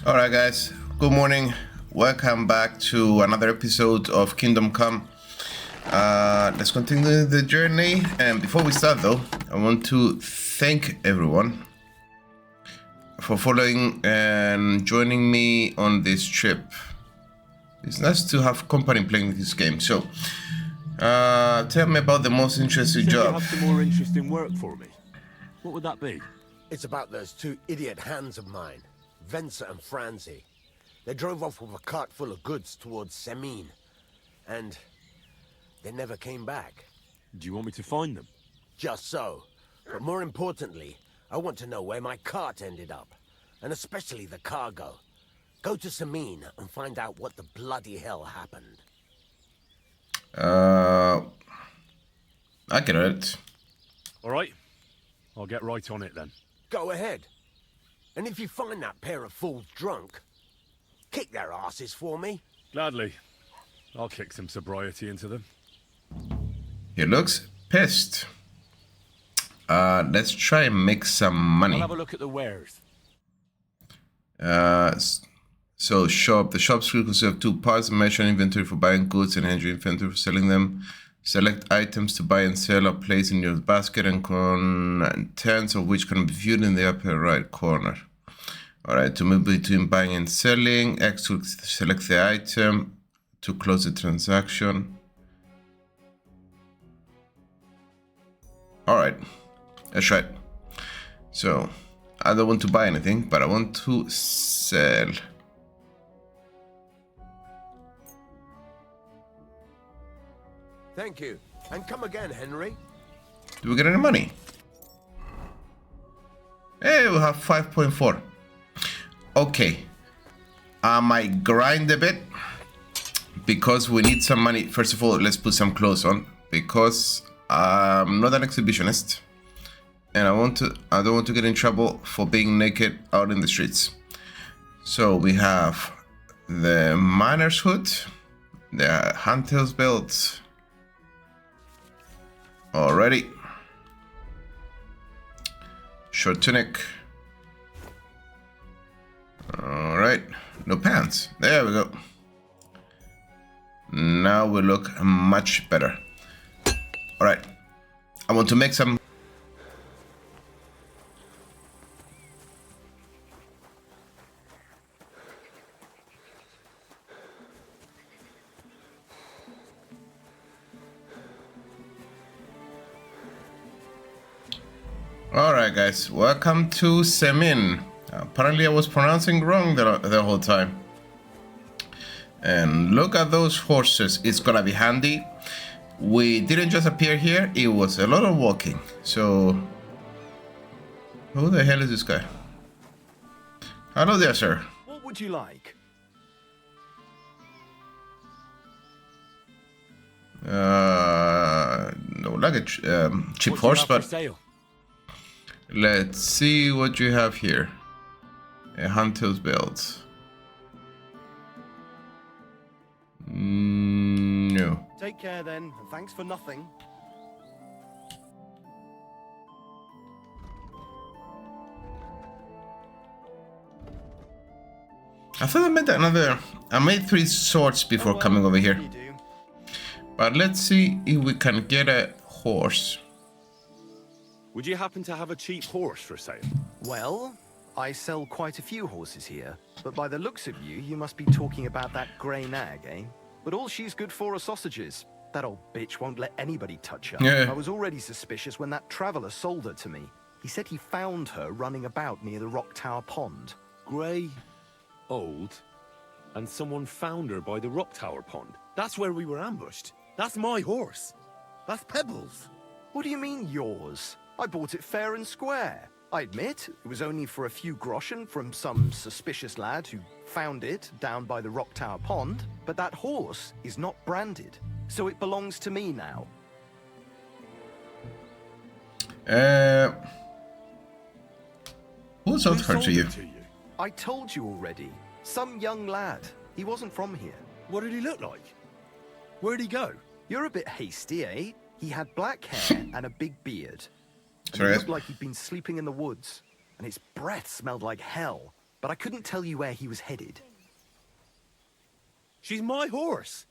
All right, guys. Good morning. Welcome back to another episode of Kingdom Come. Let's continue the journey. And before we start, though, I want to thank everyone for following and joining me on this trip. It's nice to have company playing this game. So, tell me about the most interesting You job. have some more interesting work for me. What would that be? It's about those two idiot hands of mine, Venser and Franzi. They drove off with a cart full of goods towards Semin, and they never came back. Do you want me to find them? Just so. But more importantly, I want to know where my cart ended up, and especially the cargo. Go to Semin and find out what the bloody hell happened. I get it. All right. I'll get right on it then. Go ahead. And if you find that pair of fools drunk, kick their asses for me. Gladly. I'll kick some sobriety into them. He looks pissed. Let's try and make some money. I'll have a look at the wares. So shop. The shop screen consists of two parts: measure inventory for buying goods and entry inventory for selling them. Select items to buy and sell or place in your basket, and contents of which can be viewed in the upper right corner. Alright, to move between buying and selling, X to select the item, to close the transaction. Alright, let's try it. So, I don't want to buy anything, but I want to sell. Thank you. And come again, Henry. Do we get any money? Hey, we have 5.4. Okay. I might grind a bit because we need some money. First of all, let's put some clothes on because I'm not an exhibitionist and I don't want to get in trouble for being naked out in the streets. So we have the miner's hood, the handtails belt. Alrighty. Short tunic. Alright. No pants. There we go. Now we look much better. Alright. I want to make some. Alright guys, welcome to Semin. Apparently I was pronouncing wrong the whole time. And look at those horses, it's gonna be handy. We didn't just appear here, it was a lot of walking. So, who the hell is this guy? Hello there, sir. What would you like? No luggage, cheap horse, but Sale? let's see what you have here. A handtails belt. No. Take care then, and thanks for nothing. I thought I made another. I made 3 swords before coming over here. You do. But let's see if we can get a horse. Would you happen to have a cheap horse for sale? Well, I sell quite a few horses here, but by the looks of you, you must be talking about that grey nag, eh? But all she's good for are sausages. That old bitch won't let anybody touch her. Yeah. I was already suspicious when that traveller sold her to me. He said he found her running about near the Rock Tower Pond. Grey, old, and someone found her by the Rock Tower Pond. That's where we were ambushed. That's my horse. That's Pebbles. What do you mean, yours? I bought it fair and square. I admit, it was only for a few groschen from some suspicious lad who found it down by the Rock Tower Pond, but that horse is not branded, so it belongs to me now. Who sold her to you? I told you already. Some young lad. He wasn't from here. What did he look like? Where'd he go? You're a bit hasty, eh? He had black hair and a big beard. And Sorry, he looked like he'd been sleeping in the woods, and his breath smelled like hell. but I couldn't tell you where he was headed. She's my horse.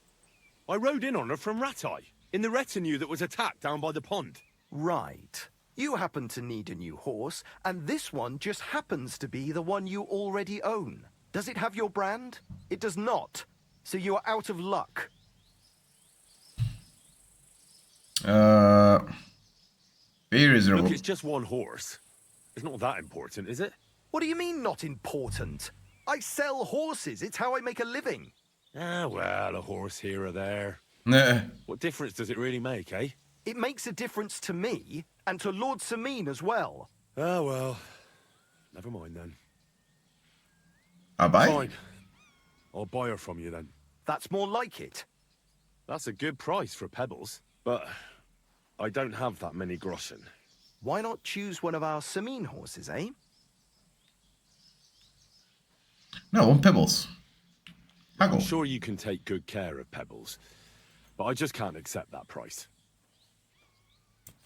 I rode in on her from Ratai, in the retinue that was attacked down by the pond. Right. You happen to need a new horse, and this one just happens to be the one you already own. Does it have your brand? It does not. So you are out of luck. Very reasonable. Look, it's just one horse. It's not that important, is it? What do you mean, not important? I sell horses. It's how I make a living. Ah, well, a horse here or there. Nah. What difference does it really make, eh? It makes a difference to me, and to Lord Sameen as well. Ah, well. Never mind then. I'll buy. Fine. I'll buy her from you then. That's more like it. That's a good price for pebbles. But I don't have that many groschen. Why not choose one of our Sameen horses, eh? No, on pebbles. I'm Haggle. sure you can take good care of pebbles. But I just can't accept that price.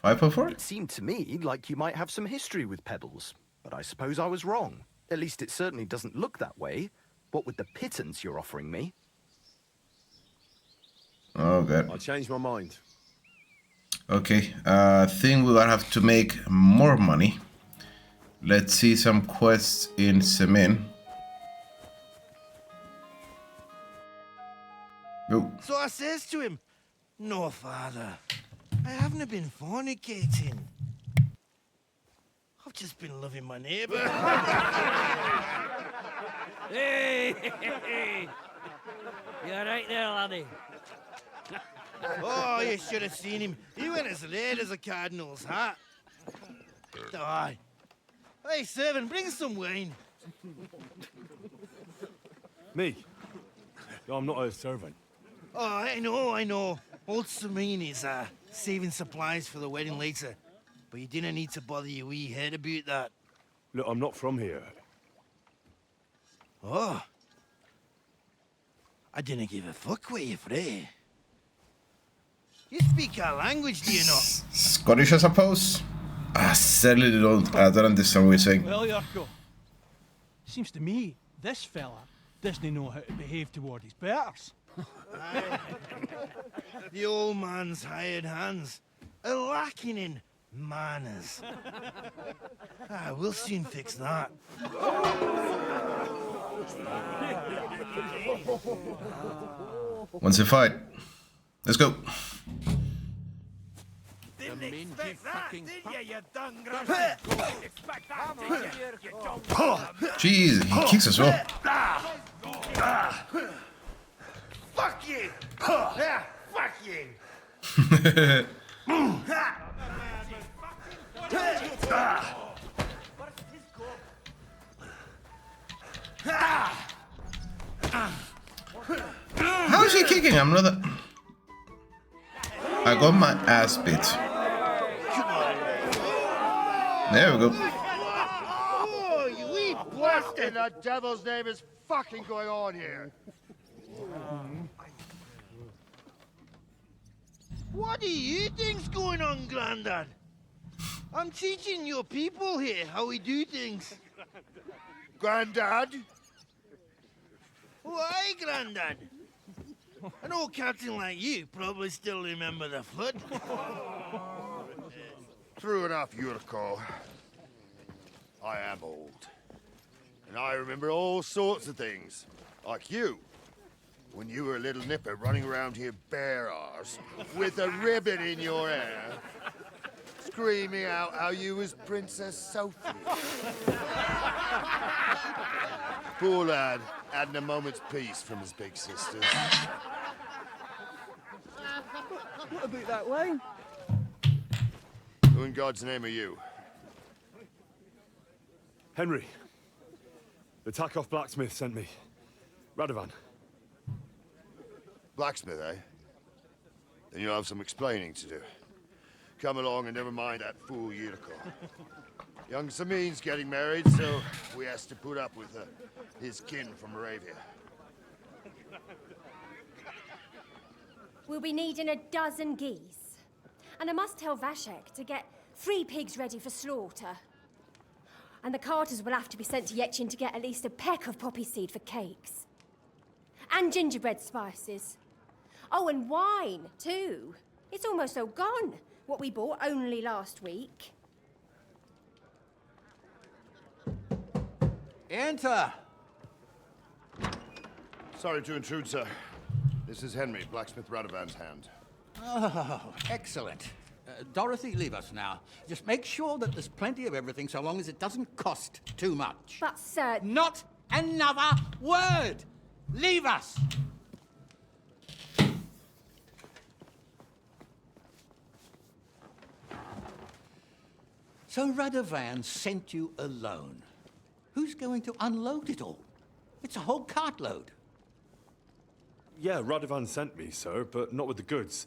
5.4? It seemed to me like you might have some history with pebbles, but I suppose I was wrong. At least it certainly doesn't look that way. What with the pittance you're offering me? Oh, God. I changed my mind. Okay, think we're gonna have to make more money. Let's see some quests in Semin. Oh, So I says to him, "No, father, I haven't been fornicating. I've just been loving my neighbour." Hey! You alright there, laddie? Oh, you should have seen him. He went as late as a cardinal's hat. Aye. Hey, servant, bring some wine. Me? I'm not a servant. Oh, I know. Old Sameen is saving supplies for the wedding later. But you didn't need to bother your wee head about that. Look, I'm not from here. Oh. I didn't give a fuck where you're from. You speak our language, do you not? Scottish, I suppose. I certainly don't. I don't understand what you're saying. Well, Yurko, seems to me this fella doesn't know how to behave toward his betters. The old man's hired hands are lacking in manners. We'll soon fix that. Once a fight. Let's go. Didn't expect that, did you dung Jeez, he kicks as well. Fuck you! Yeah, fuck you! How is he kicking? I'm not. I got my ass beat. There we go. Oh, you wee What in the devil's name is fucking going on here? What do you think's going on, Grandad? I'm teaching your people here how we do things. Granddad? Why, Grandad? An old captain like you probably still remember the flood. True enough, Yurko. I am old. And I remember all sorts of things. Like you. When you were a little nipper running around here bare arse, with a ribbon in your hair, screaming out how you was Princess Sophie. Poor lad, hadn't a moment's peace from his big sisters. What about that wine? Who in God's name are you? Henry. The Takoff blacksmith sent me. Radovan. Blacksmith, eh? Then you'll have some explaining to do. Come along and never mind that fool Yurko. Young Sameen's getting married, so we has to put up with his kin from Moravia. We'll be needing a dozen geese. And I must tell Vashek to get 3 pigs ready for slaughter. And the carters will have to be sent to Yetchin to get at least a peck of poppy seed for cakes. And gingerbread spices. Oh, and wine, too. It's almost all gone. What we bought only last week. Enter! Sorry to intrude, sir. This is Henry, blacksmith Radovan's hand. Oh, excellent. Dorothy, leave us now. Just make sure that there's plenty of everything so long as it doesn't cost too much. But, sir... Not another word! Leave us! So Radovan sent you alone. Who's going to unload it all? It's a whole cartload. Yeah, Radovan sent me, sir, but not with the goods.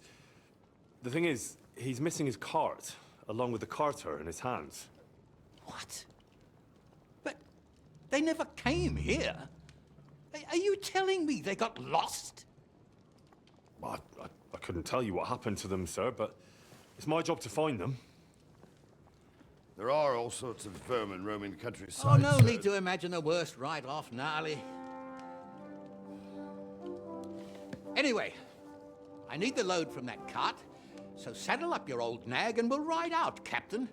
The thing is, he's missing his cart, along with the carter in his hands. What? But they never came here. Are you telling me they got lost? I couldn't tell you what happened to them, sir, but it's my job to find them. There are all sorts of vermin roaming the countryside. Oh, no sir. need to imagine the worst right off, gnarly. Anyway, I need the load from that cart, so saddle up your old nag and we'll ride out, Captain.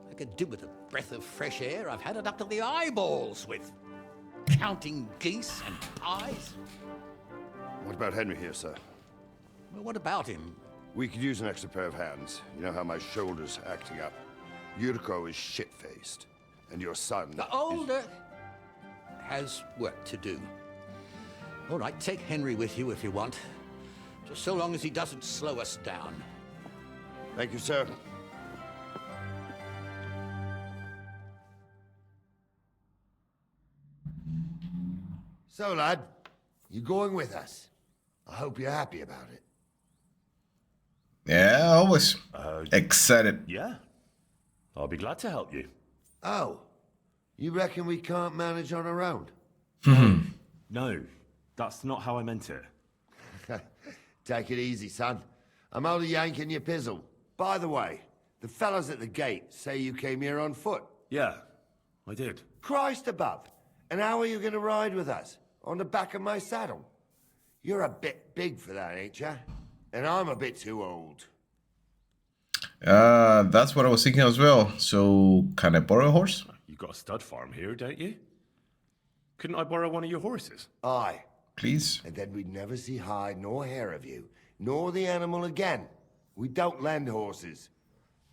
I could do with a breath of fresh air. I've had it up to the eyeballs with counting geese and pies. What about Henry here, sir? Well, what about him? We could use an extra pair of hands. You know how my shoulder's acting up. Yuriko is shit-faced, and your son The older has work to do. All right, take Henry with you if you want. Just so long as he doesn't slow us down. Thank you, sir. So, lad, you going with us? I hope you're happy about it. Yeah, always excited. Yeah. I'll be glad to help you. Oh, you reckon we can't manage on our own? No, that's not how I meant it. Take it easy, son. I'm only yanking your pizzle. By the way, the fellas at the gate say you came here on foot. Yeah, I did. Christ above. And how are you going to ride with us? On the back of my saddle? You're a bit big for that, ain't ya? And I'm a bit too old. That's what I was thinking as well. So, can I borrow a horse? You got a stud farm here, don't you? Couldn't I borrow one of your horses? Aye. Please. And then we'd never see hide nor hair of you, nor the animal again. We don't lend horses.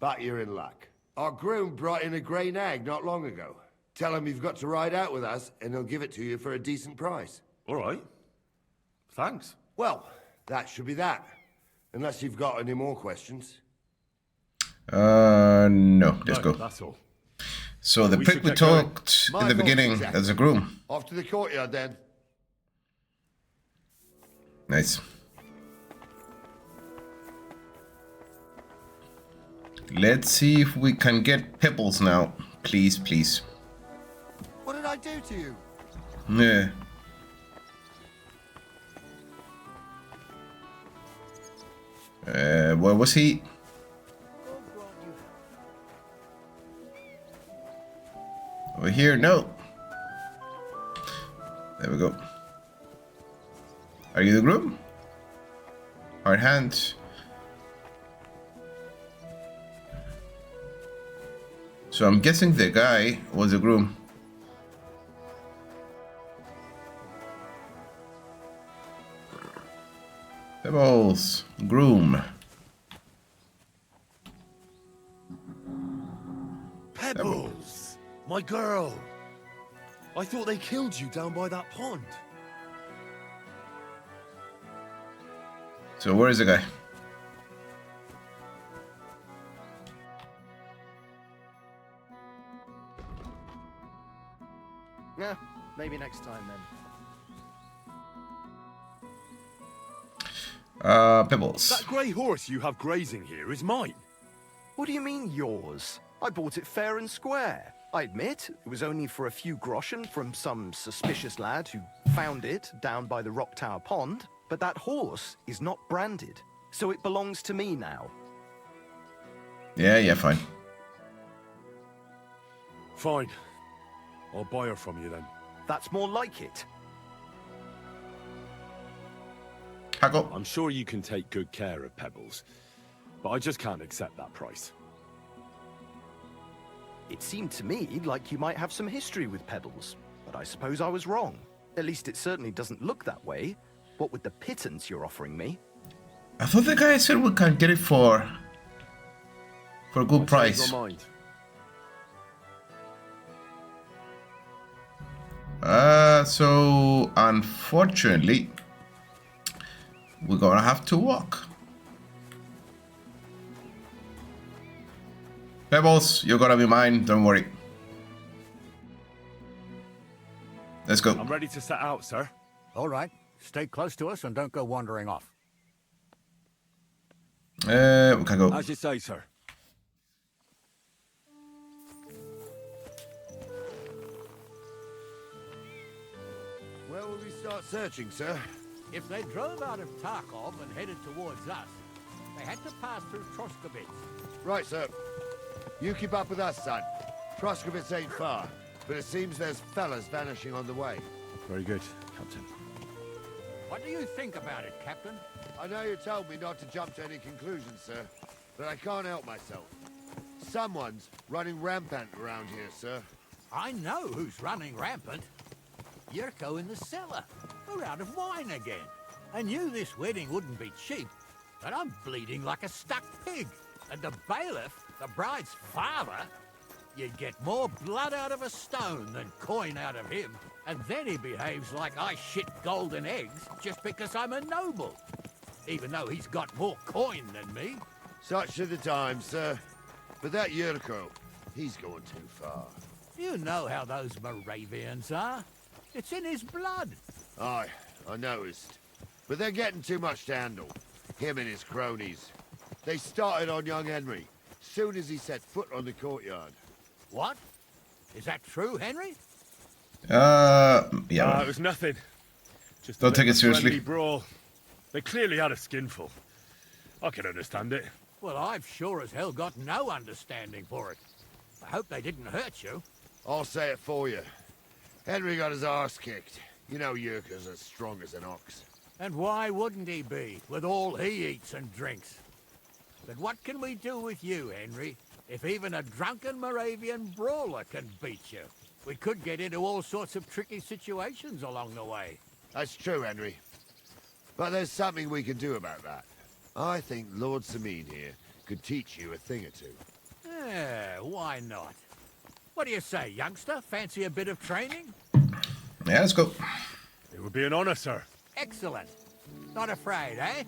But you're in luck. Our groom brought in a grey nag not long ago. Tell him you've got to ride out with us, and he'll give it to you for a decent price. All right. Thanks. Well, that should be that. Unless you've got any more questions. No, let's No, go. That's all. So the We prick should we get going. talked My in the fault, beginning Jack. as a groom. Off to the courtyard, then. Nice. Let's see if we can get pebbles now. Please, please. What did I do to you? Yeah. Where was he? Over here? No. There we go. Are you the groom? Hard hand. So I'm guessing the guy was the groom. Pebbles. Groom. Pebbles! My girl! I thought they killed you down by that pond. So where is the guy? Yeah, maybe next time then. Pebbles. That grey horse you have grazing here is mine. What do you mean, yours? I bought it fair and square. I admit, it was only for a few groschen from some suspicious lad who found it down by the Rock Tower Pond, but that horse is not branded, so it belongs to me now. Yeah, fine. Fine. I'll buy her from you then. That's more like it. Haggle. I'm sure you can take good care of Pebbles, but I just can't accept that price. It seemed to me like you might have some history with Pebbles, but I suppose I was wrong. At least it certainly doesn't look that way. What with the pittance you're offering me? I thought the guy said we can get it for a good price. My mind. So unfortunately, we're gonna have to walk. Pebbles, you're gonna be mine, don't worry. Let's go. I'm ready to set out, sir. All right. Stay close to us and don't go wandering off. We can go. As you say, sir. Where will we start searching, sir? If they drove out of Tarkov and headed towards us, they had to pass through Troskowitz. Right, sir. You keep up with us, son. Troskowitz ain't far, but it seems there's fellas vanishing on the way. Very good, Captain. What do you think about it, Captain? I know you told me not to jump to any conclusions, sir, but I can't help myself. Someone's running rampant around here, sir. I know who's running rampant. Yurko in the cellar. We're out of wine again. I knew this wedding wouldn't be cheap, but I'm bleeding like a stuck pig. And the bailiff, the bride's father, you'd get more blood out of a stone than coin out of him. And then he behaves like I shit golden eggs just because I'm a noble. Even though he's got more coin than me. Such are the times, sir. But that Yurko, he's going too far. You know how those Moravians are. It's in his blood. Aye, I noticed. But they're getting too much to handle. Him and his cronies. They started on young Henry, soon as he set foot on the courtyard. What? Is that true, Henry? Yeah. It was nothing. Just Don't take it seriously. friendly brawl. They clearly had a skinful. I can understand it. Well, I've sure as hell got no understanding for it. I hope they didn't hurt you. I'll say it for you. Henry got his arse kicked. You know Yurka's as strong as an ox. And why wouldn't he be, with all he eats and drinks? But what can we do with you, Henry, if even a drunken Moravian brawler can beat you? We could get into all sorts of tricky situations along the way. That's true, Henry. But there's something we can do about that. I think Lord Sameen here could teach you a thing or two. Why not? What do you say, youngster? Fancy a bit of training? Yeah, let's go. It would be an honor, sir. Excellent. Not afraid, eh?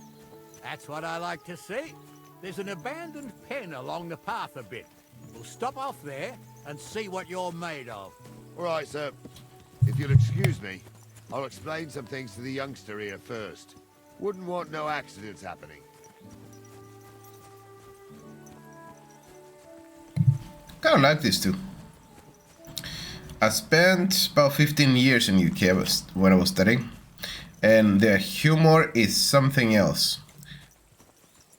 That's what I like to see. There's an abandoned pen along the path a bit. We'll stop off there and see what you're made of. All right, sir. If you'll excuse me, I'll explain some things to the youngster here first. Wouldn't want no accidents happening. Kind of like this too. I spent about 15 years in UK when I was studying, and their humor is something else.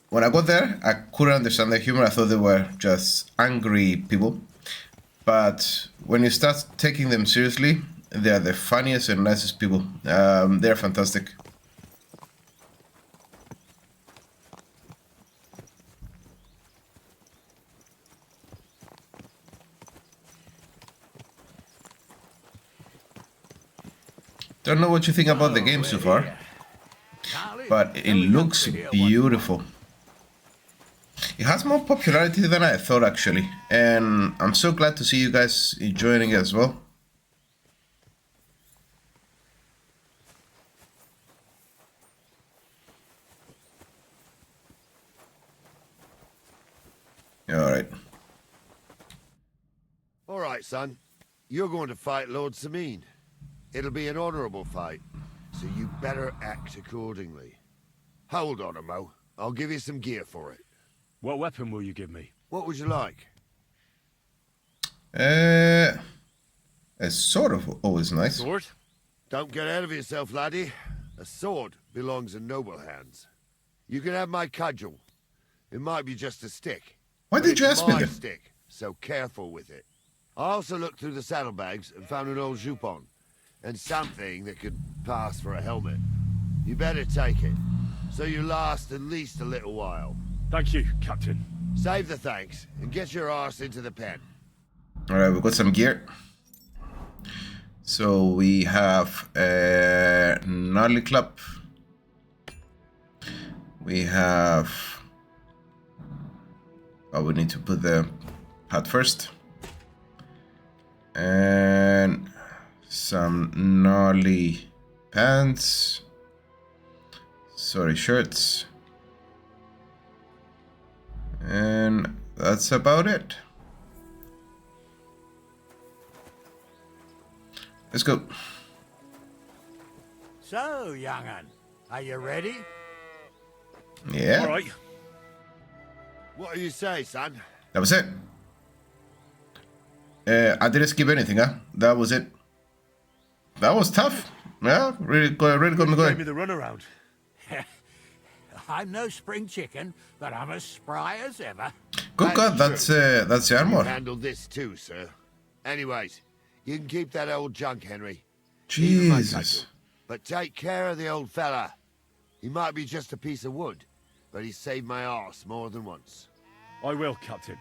When I got there, I couldn't understand their humor. I thought they were just angry people. But when you start taking them seriously, they are the funniest and nicest people. They're fantastic. Don't know what you think about the game so far, but it looks beautiful. It has more popularity than I thought, actually, and I'm so glad to see you guys enjoying it as well. Alright. Alright, son. You're going to fight Lord Sameen. It'll be an honorable fight, so you better act accordingly. Hold on, Mo. I'll give you some gear for it. What weapon will you give me? What would you like? A sword of always nice. Sword? Don't get ahead of yourself, laddie. A sword belongs in noble hands. You can have my cudgel. It might be just a stick. Why but did you it's ask me my that? stick, so careful with it. I also looked through the saddlebags and found an old jupon, and something that could pass for a helmet. You better take it, so you last at least a little while. Thank you, Captain. Save the thanks, and get your arse into the pen. Alright, we've got some gear. So we have a gnarly club. We have... Oh, we need to put the hat first. And some gnarly pants. Sorry, shirts. And that's about it. Let's go. So, young'un, are you ready? Yeah. All right. What do you say, son? That was it. I didn't skip anything, huh? That was it. That was tough. Yeah, really got me Gave me going. the runaround. I'm no spring chicken, but I'm as spry as ever. Good God, that's the You armor. handled this too, sir. Anyways, you can keep that old junk, Henry. Even my Jesus. cudgel. But take care of the old fella. He might be just a piece of wood, but he saved my arse more than once. I will, Captain.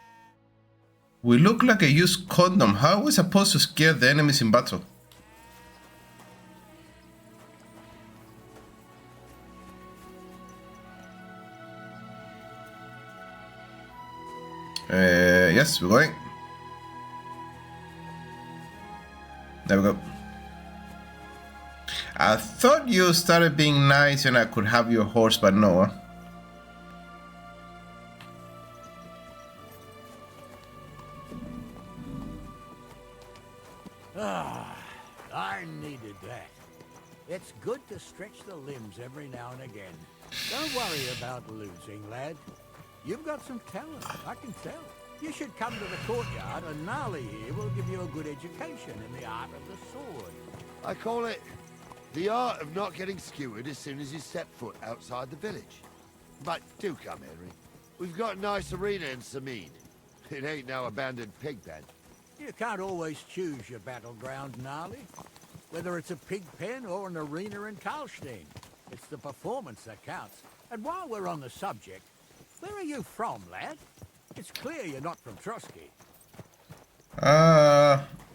We look like a used condom. How are we supposed to scare the enemies in battle? Yes, we're going. There we go. I thought you started being nice and I could have your horse, but no. I needed that. It's good to stretch the limbs every now and again. Don't worry about losing, lad. You've got some talent, I can tell. You should come to the courtyard, and Gnarly here will give you a good education in the art of the sword. I call it the art of not getting skewered as soon as you step foot outside the village. But do come, Henry. We've got a nice arena in Sameen. It ain't no abandoned pig pen. You can't always choose your battleground, Gnarly. Whether it's a pig pen or an arena in Karlstein, it's the performance that counts. And while we're on the subject, where are you from, lad? It's clear you're not from Trotsky.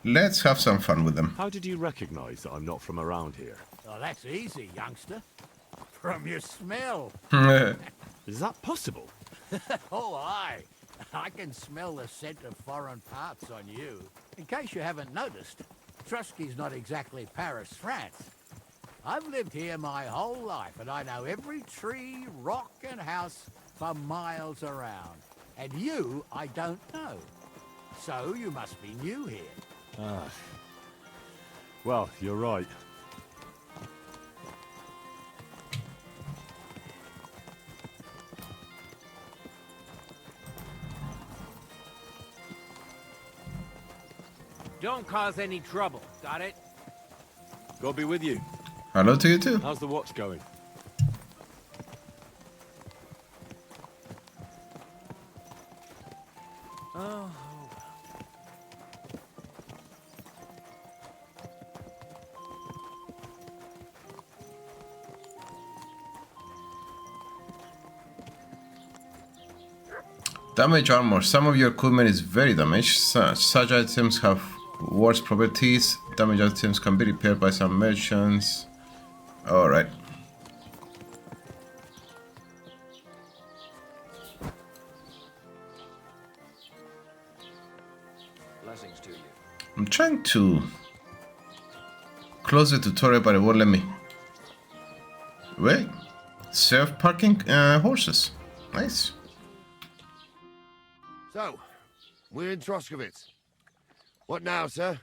Let's have some fun with them. How did you recognize that I'm not from around here? Oh, that's easy, youngster. From your smell. Is that possible? Oh, aye. I can smell the scent of foreign parts on you. In case you haven't noticed, Trotsky's not exactly Paris, France. I've lived here my whole life, and I know every tree, rock, and house for miles around. And you, I don't know. So you must be new here. Ah. Well, you're right. Don't cause any trouble, got it? God be with you. Hello to you too. How's the watch going? Oh, Damage armor. Some of your equipment is very damaged. Such items have worse properties. Damage items can be repaired by some merchants. Alright. Blessings to you. I'm trying to close the tutorial, but it won't let me. Wait. Self-parking horses. Nice. So, we're in Troskowitz. What now, sir?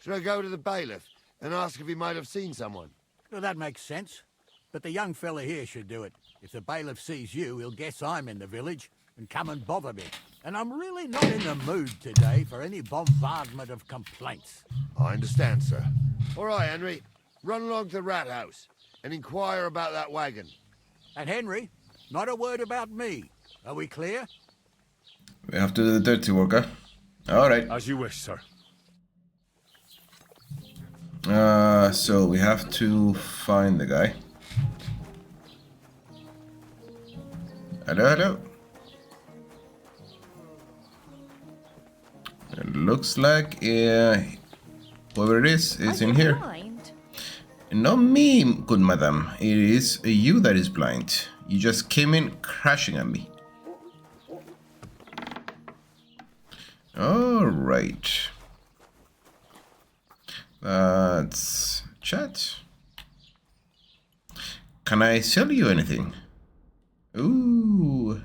Should I go to the bailiff and ask if he might have seen someone? Well, that makes sense. But the young fella here should do it. If the bailiff sees you, he'll guess I'm in the village and come and bother me. And I'm really not in the mood today for any bombardment of complaints. I understand, sir. All right, Henry. Run along to the rat house and inquire about that wagon. And Henry, not a word about me. Are we clear? We have to do the dirty work, huh? All right. As you wish, sir. So we have to find the guy. Hello, hello. It looks like whoever it is in here. Blind? Not me, good madam. It is you that is blind. You just came in crashing at me. All right. Let's chat. Can I sell you anything? Ooh.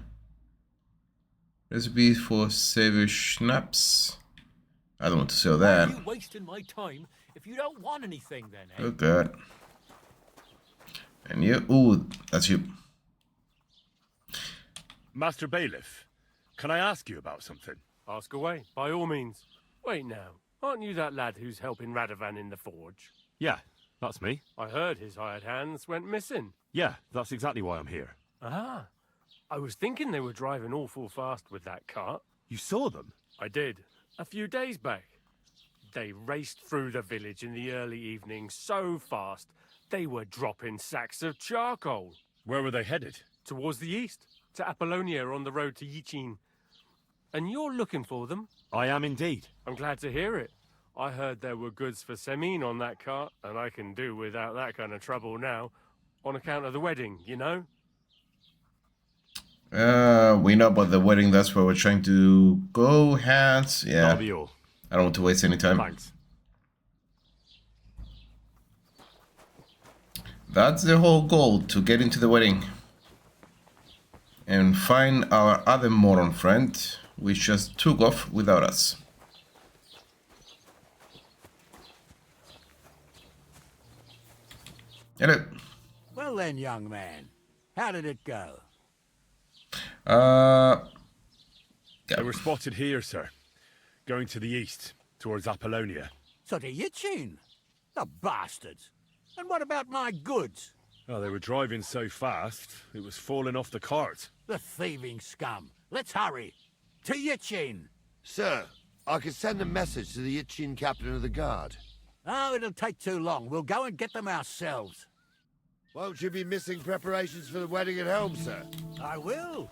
Recipe for savage schnapps. I don't want to sell that. Why are you wasting my time if you don't want anything then, eh? Oh god. And you, ooh, that's you. Master Bailiff, can I ask you about something? Ask away, by all means. Wait now, aren't you that lad who's helping Radovan in the forge? Yeah, that's me. I heard his hired hands went missing. Yeah, that's exactly why I'm here. Ah, I was thinking they were driving awful fast with that cart. You saw them? I did, a few days back. They raced through the village in the early evening so fast, they were dropping sacks of charcoal. Where were they headed? Towards the east, to Apollonia on the road to Yichin. And you're looking for them? I am indeed. I'm glad to hear it. I heard there were goods for Semine on that cart, and I can do without that kind of trouble now, on account of the wedding, you know? We know about the wedding, that's where we're trying to go, Hans. Yeah. That'll be all. I don't want to waste any time. Thanks. That's the whole goal, to get into the wedding. And find our other moron friend, which just took off without us. Hello. Well then, young man, how did it go? They were spotted here, sir. Going to the east, towards Apollonia. So to Yichin? The bastards! And what about my goods? Oh, they were driving so fast, it was falling off the cart. The thieving scum! Let's hurry! To Yichin! Sir, I could send a message to the Yichin captain of the guard. Oh, it'll take too long. We'll go and get them ourselves. Won't you be missing preparations for the wedding at home, sir? I will.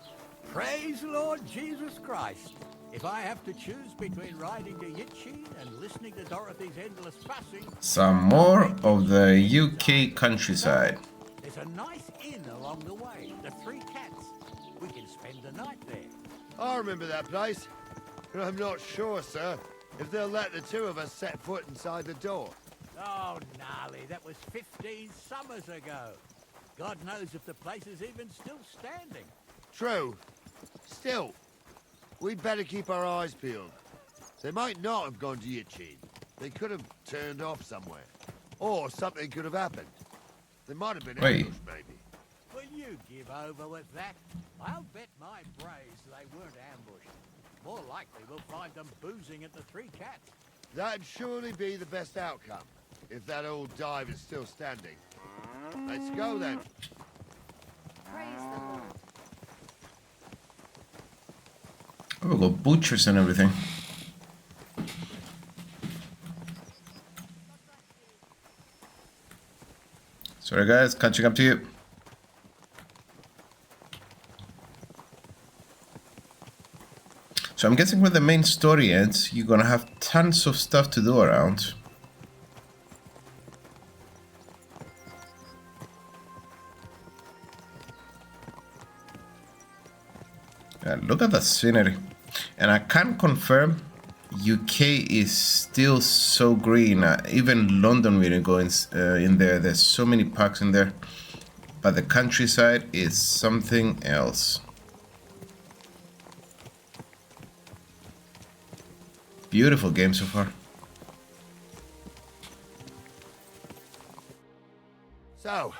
Praise the Lord Jesus Christ. If I have to choose between riding to Yichin and listening to Dorothy's endless fussing... Some more of the UK countryside. There's a nice inn along the way, the Three Cats. We can spend the night there. I remember that place, but I'm not sure, sir, if they'll let the two of us set foot inside the door. Oh, gnarly, that was 15 summers ago. God knows if the place is even still standing. True. Still, we'd better keep our eyes peeled. They might not have gone to Yichin. They could have turned off somewhere. Or something could have happened. They might have been ambushed, maybe. Will you give over with that? I'll bet my braves they weren't ambushed. More likely we'll find them boozing at the Three Cats. That'd surely be the best outcome, if that old dive is still standing. Let's go, then. Praise the Lord. Oh, we've got butchers and everything. Sorry guys, catching up to you. So I'm guessing where the main story ends, you're gonna have tons of stuff to do around. Look at the scenery. And I can confirm UK is still so green. Even London we didn't go in there. There's so many parks in there. But the countryside is something else. Beautiful game so far. So,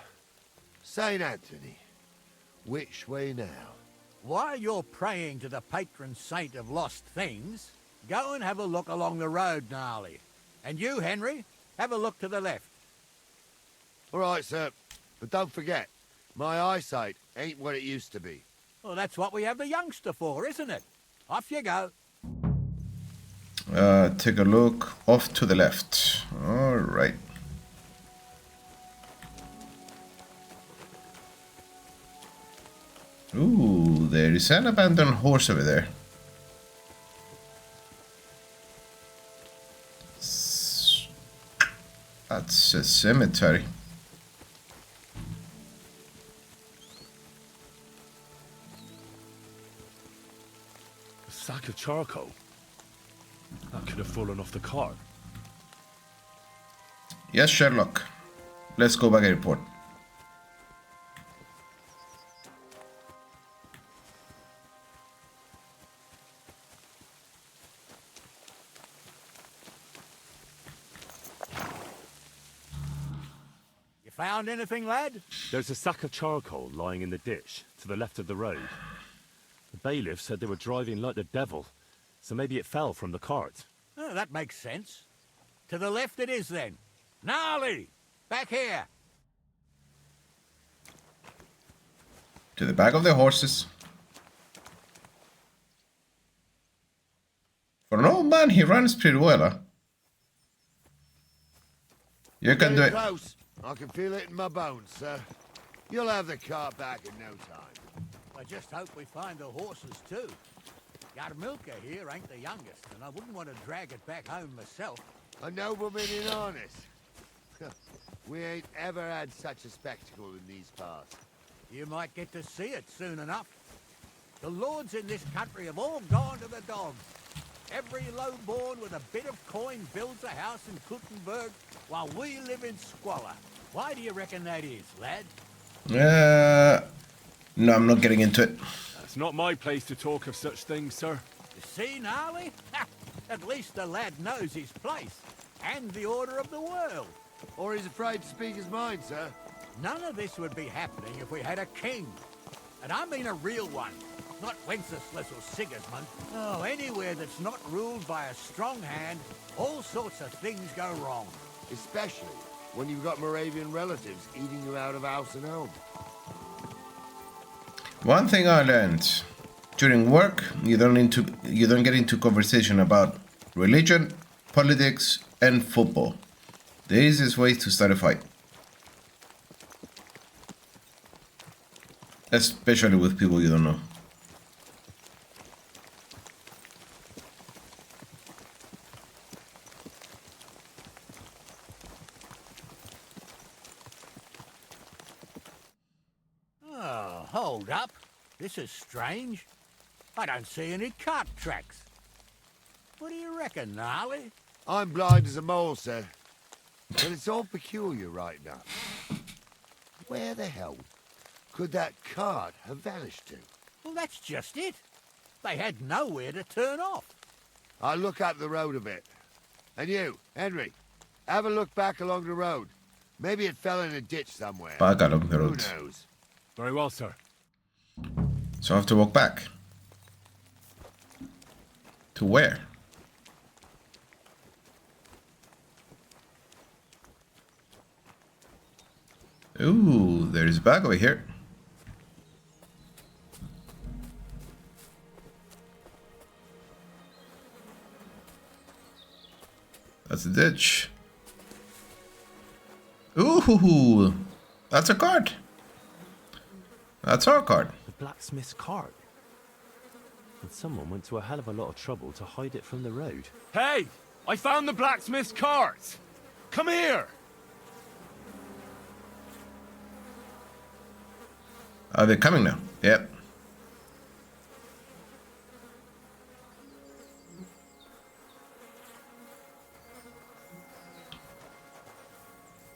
St. Anthony, which way now? While you're praying to the patron saint of lost things, go and have a look along the road, Gnarly. And you, Henry, have a look to the left. All right, sir. But don't forget, my eyesight ain't what it used to be. Well, that's what we have the youngster for, isn't it? Off you go. Take a look off to the left. All right. Ooh, there is an abandoned horse over there. That's a cemetery. A sack of charcoal? That could have fallen off the cart. Yes, Sherlock. Let's go back and report. You found anything, lad? There's a sack of charcoal lying in the ditch to the left of the road. The bailiff said they were driving like the devil, so maybe it fell from the cart. Oh, that makes sense. To the left it is, then. Gnarly! Back here! To the back of the horses. For an old man, he runs pretty well, huh? You can do it. Close. I can feel it in my bones, sir. You'll have the car back in no time. I just hope we find the horses, too. Yarmilka here ain't the youngest, and I wouldn't want to drag it back home myself. A nobleman in harness. We ain't ever had such a spectacle in these parts. You might get to see it soon enough. The lords in this country have all gone to the dogs. Every low-born with a bit of coin builds a house in Kuttenberg, while we live in squalor. Why do you reckon that is, lad? No, I'm not getting into it. It's not my place to talk of such things, sir. You see, Gnarly? At least the lad knows his place, and the order of the world. Or he's afraid to speak his mind, sir. None of this would be happening if we had a king. And I mean a real one, not Wenceslas or Sigismund. Oh, anywhere that's not ruled by a strong hand, all sorts of things go wrong. Especially when you've got Moravian relatives eating you out of house and home. One thing I learned during work, you don't get into conversation about religion, politics, and football. The easiest way to start a fight. Especially with people you don't know. Oh, hold up. This is strange. I don't see any cart tracks. What do you reckon, Gnarly? I'm blind as a mole, sir. But it's all peculiar right now. Where the hell could that cart have vanished to? Well, that's just it. They had nowhere to turn off. I'll look up the road a bit. And you, Henry, have a look back along the road. Maybe it fell in a ditch somewhere. Back along the road. Who knows? Very well, sir. So I have to walk back. To where? Ooh, there's a bag over here. That's a ditch. Ooh, that's a card. That's our card. The blacksmith's cart. And someone went to a hell of a lot of trouble to hide it from the road. Hey! I found the blacksmith's cart! Come here! Are they coming now? Yep.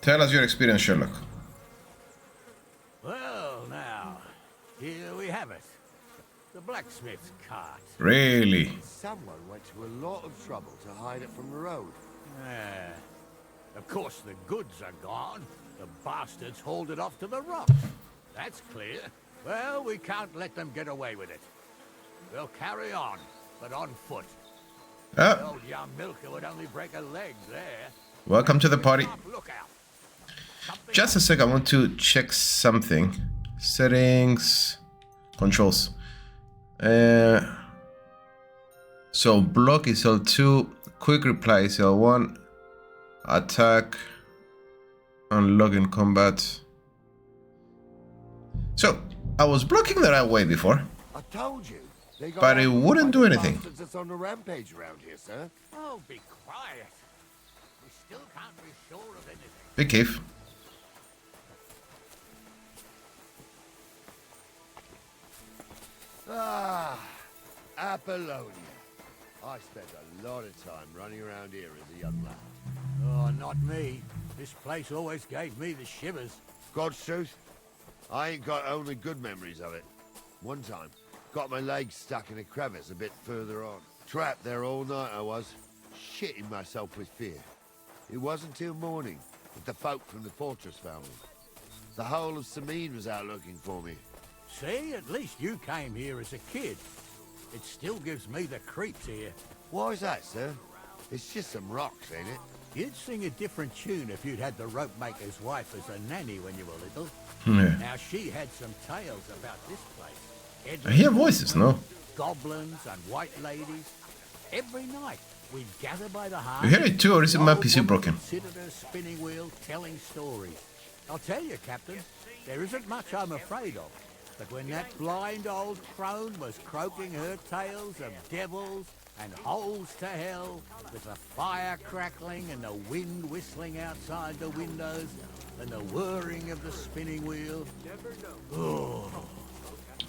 Tell us your experience, Sherlock. Well, now, here we have it. The blacksmith's cart. Really? Someone went to a lot of trouble to hide it from the road. Of course, the goods are gone. The bastards hauled it off to the rocks. That's clear. Well, we can't let them get away with it. We'll carry on, but on foot. The old Yarmilka would only break a leg there. Welcome to the party. Look out. Just a sec, I want to check something. Settings, controls. So block is L2, quick reply is L1. Attack. Unlock in combat. So, I was blocking the right way before. I told you. They got But it ambushed wouldn't by do the anything. bastards that's on the rampage around here, sir. Oh, be quiet. We still can't be sure of anything. Big cave. Ah, Apollonia. I spent a lot of time running around here as a young lad. Oh, not me. This place always gave me the shivers. God's truth, I ain't got only good memories of it. One time, got my legs stuck in a crevice a bit further on. Trapped there all night I was, shitting myself with fear. It wasn't till morning that the folk from the fortress found me. The whole of Sameen was out looking for me. See, at least you came here as a kid. It still gives me the creeps here. Why is that, sir? It's just some rocks, ain't it? You'd sing a different tune if you'd had the rope maker's wife as a nanny when you were little. Yeah. Now, she had some tales about this place. I hear voices, no? Goblins and white ladies. Every night, we'd gather by the hearth. You hear it too, or is it my PC broken? Sit at her spinning wheel telling stories. I'll tell you, Captain, there isn't much I'm afraid of. But when that blind old crone was croaking her tales of devils and holes to hell, with the fire crackling and the wind whistling outside the windows, and the whirring of the spinning wheel. Oh.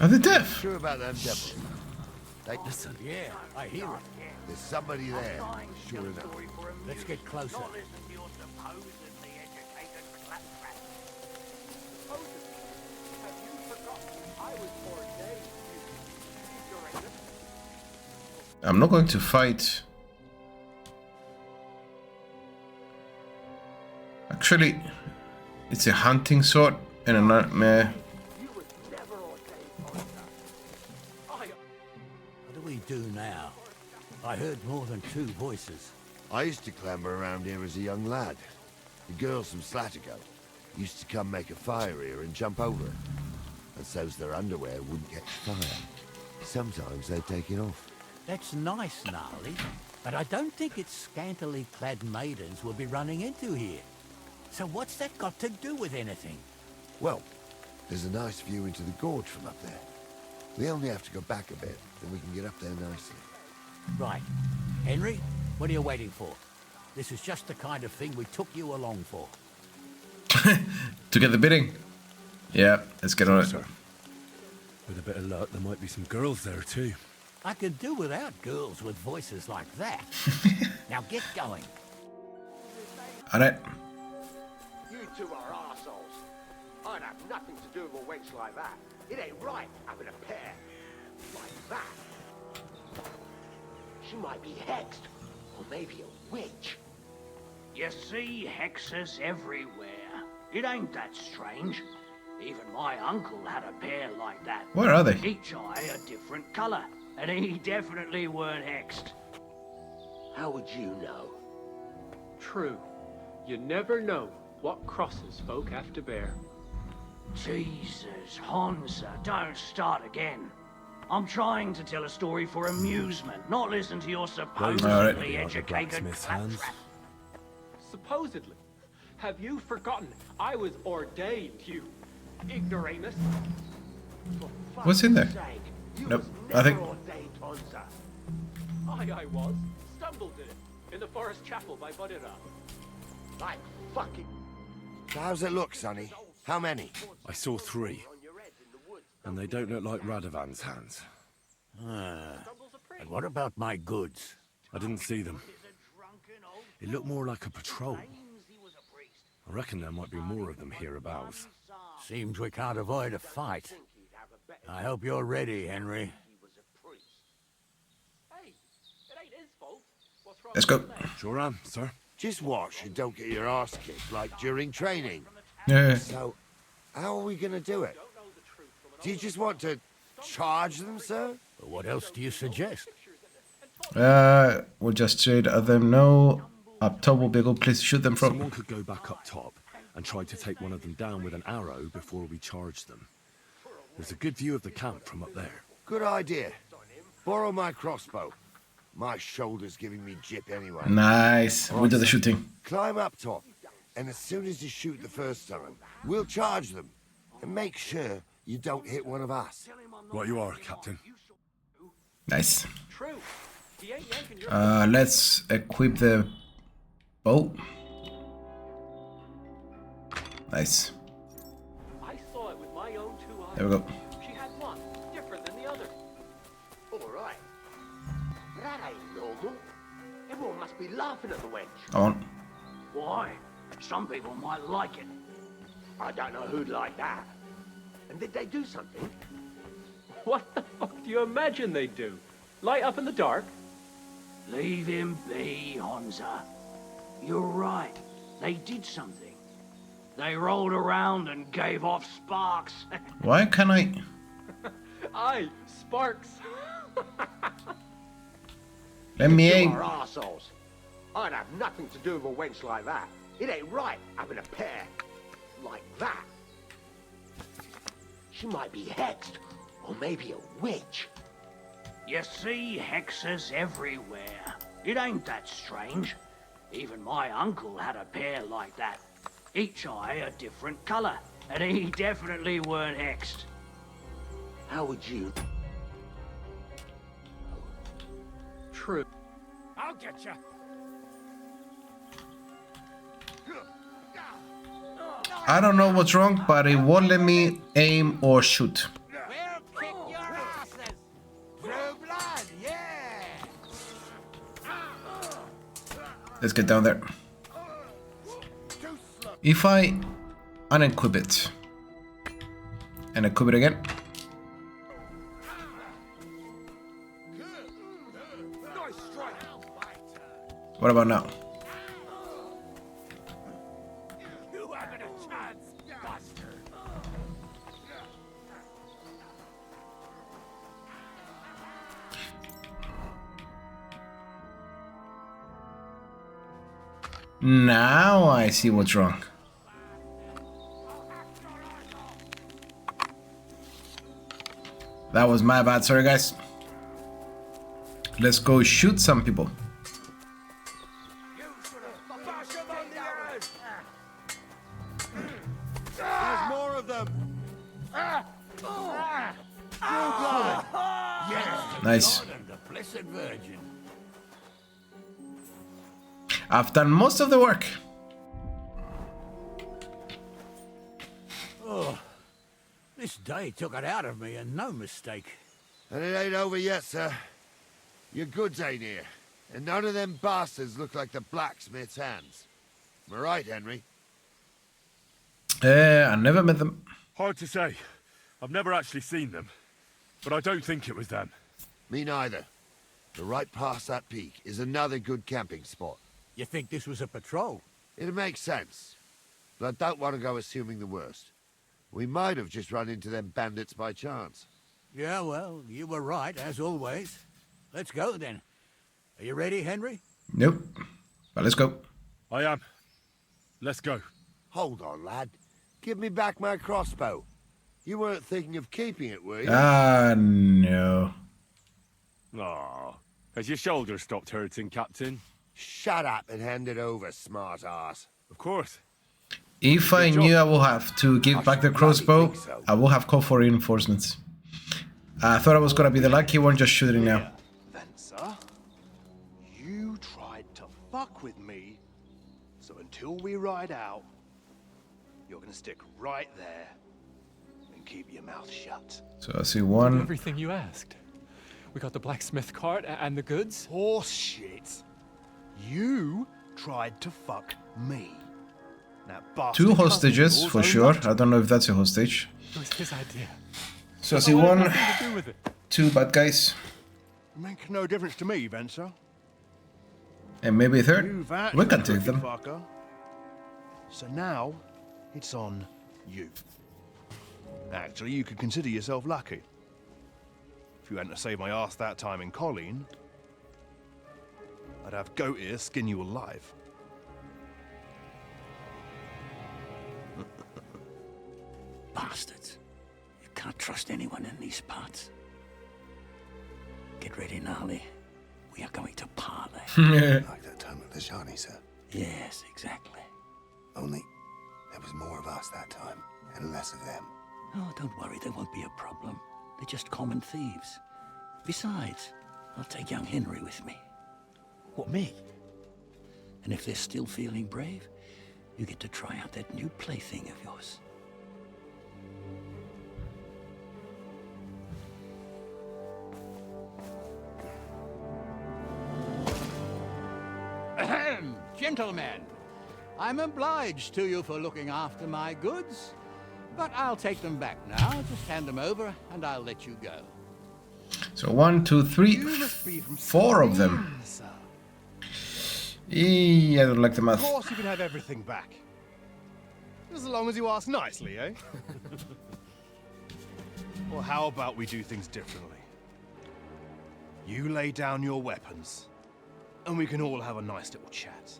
Are they deaf? Sure about them devils. They listen. Yeah, I hear it. There's somebody there, sure enough. Let's get closer. I'm not going to fight. Actually, it's a hunting sword and a nightmare. What do we do now? I heard more than two voices. I used to clamber around here as a young lad. The girls from Slatigo used to come make a fire here and jump over it. And so's their underwear wouldn't catch fire. Sometimes they'd take it off. That's nice, Gnarly, but I don't think it's scantily clad maidens we'll be running into here. So what's that got to do with anything? Well, there's a nice view into the gorge from up there. We only have to go back a bit, then we can get up there nicely. Right. Henry, what are you waiting for? This is just the kind of thing we took you along for. To get the bidding? Yeah, let's get on it. With a bit of luck, there might be some girls there too. I could do without girls with voices like that. Now get going. Alright. You two are arseholes. I'd have nothing to do with a wench like that. It ain't right having a pair like that. She might be hexed, or maybe a witch. You see hexes everywhere. It ain't that strange. Even my uncle had a pair like that. Where are they? Each eye a different colour, and he definitely weren't hexed. How would you know? True. You never know what crosses folk have to bear. Jesus, Hansa, don't start again. I'm trying to tell a story for amusement, not listen to your supposedly educated claptrap. Supposedly. Have you forgotten I was ordained, you ignoramus? What's in there? Nope, nothing. I was. Stumbled in it. In the forest chapel by Budira. Like fucking... So how's it look, Sonny? How many? I saw 3. And they don't look like Radovan's hands. And what about my goods? I didn't see them. It looked more like a patrol. I reckon there might be more of them hereabouts. Seems we can't avoid a fight. I hope you're ready, Henry. Let's go. Sure am, sir. Just watch and don't get your arse kicked like during training. Yeah. So, how are we gonna do it? Do you just want to charge them, sir? What else do you suggest? We'll just straight at them. No. Up top will be a good place to shoot them from. Someone could go back up top and try to take one of them down with an arrow before we charge them. There's a good view of the camp from up there. Good idea. Borrow my crossbow. My shoulder's giving me jip anyway. Nice. We do the shooting. Climb up top, and as soon as you shoot the first time, we'll charge them. And make sure you don't hit one of us. Right you are, Captain. Nice. True. He ain't yanking your Let's equip the bow. Nice. I saw it with my own 2 eyes. There we go. She had one, different than the other. All right. That ain't normal. Everyone must be laughing at the wench. Come on. Why? Some people might like it. I don't know who'd like that. And did they do something? What the fuck do you imagine they'd do? Light up in the dark? Leave him be, Honza. You're right. They did something. They rolled around and gave off sparks. Why can't I? Aye, sparks. Let me You aim. are arseholes. I'd have nothing to do with a wench like that. It ain't right having a pair like that. She might be hexed, or maybe a witch. You see hexes everywhere. It ain't that strange. Even my uncle had a pair like that. Each eye a different color, and he definitely weren't hexed. How would you? True. I'll get you. I don't know what's wrong, but it won't let me aim or shoot. We'll kick your asses. True blood, yeah. Let's get down there. If I unequip it and equip it again. What about now? You haven't a chance, bastard. Now I see what's wrong. That was my bad, sorry guys. Let's go shoot some people. There's more of them. Nice. The Blessed Virgin. I've done most of the work. Oh, this day took it out of me, and no mistake. And it ain't over yet, sir. Your goods ain't here. And none of them bastards look like the blacksmith's hands. Am I right, Henry? I never met them. Hard to say. I've never actually seen them. But I don't think it was them. Me neither. But right past that peak is another good camping spot. You think this was a patrol? It makes sense. But I don't want to go assuming the worst. We might have just run into them bandits by chance. Yeah, well, you were right, as always. Let's go, then. Are you ready, Henry? Nope. But let's go. I am. Let's go. Hold on, lad. Give me back my crossbow. You weren't thinking of keeping it, were you? Ah, no. Aw. Has your shoulder stopped hurting, Captain? Shut up and hand it over, smart ass. Of course. If I knew I would have to give back the crossbow, I would have called for reinforcements. I thought I was gonna be the lucky one just shooting now. Venser, you tried to fuck with me, so until we ride out, you're gonna stick right there and keep your mouth shut. So I see one. Everything you asked. We got the blacksmith cart and the goods. Horse shit. You tried to fuck me. That bastard Two cousin hostages yours for owned sure. up to I don't know if that's a hostage. It was his idea. So I see one, two bad guys, Make no difference to me, Venser. and maybe a third. You've acted, We can take crooked them. fucker. So now, it's on you. Actually, you could consider yourself lucky. If you hadn't to save my ass that time in Colleen, I'd have goat ear skin you alive. Bastards. You can't trust anyone in these parts. Get ready, Gnarly. we are going to parley. Like that time at the Shani, sir. Yes, exactly. Only there was more of us that time, and less of them. Oh, don't worry, there won't be a problem. They're just common thieves. Besides, I'll take young Henry with me. What, me? And if they're still feeling brave, you get to try out that new plaything of yours. Ahem, gentlemen, I'm obliged to you for looking after my goods, but I'll take them back now. Just hand them over, and I'll let you go. So 1, 2, 3, 4 of them. I don't like the math. Of course you can have everything back. As long as you ask nicely, eh? Well, how about we do things differently? You lay down your weapons, and we can all have a nice little chat.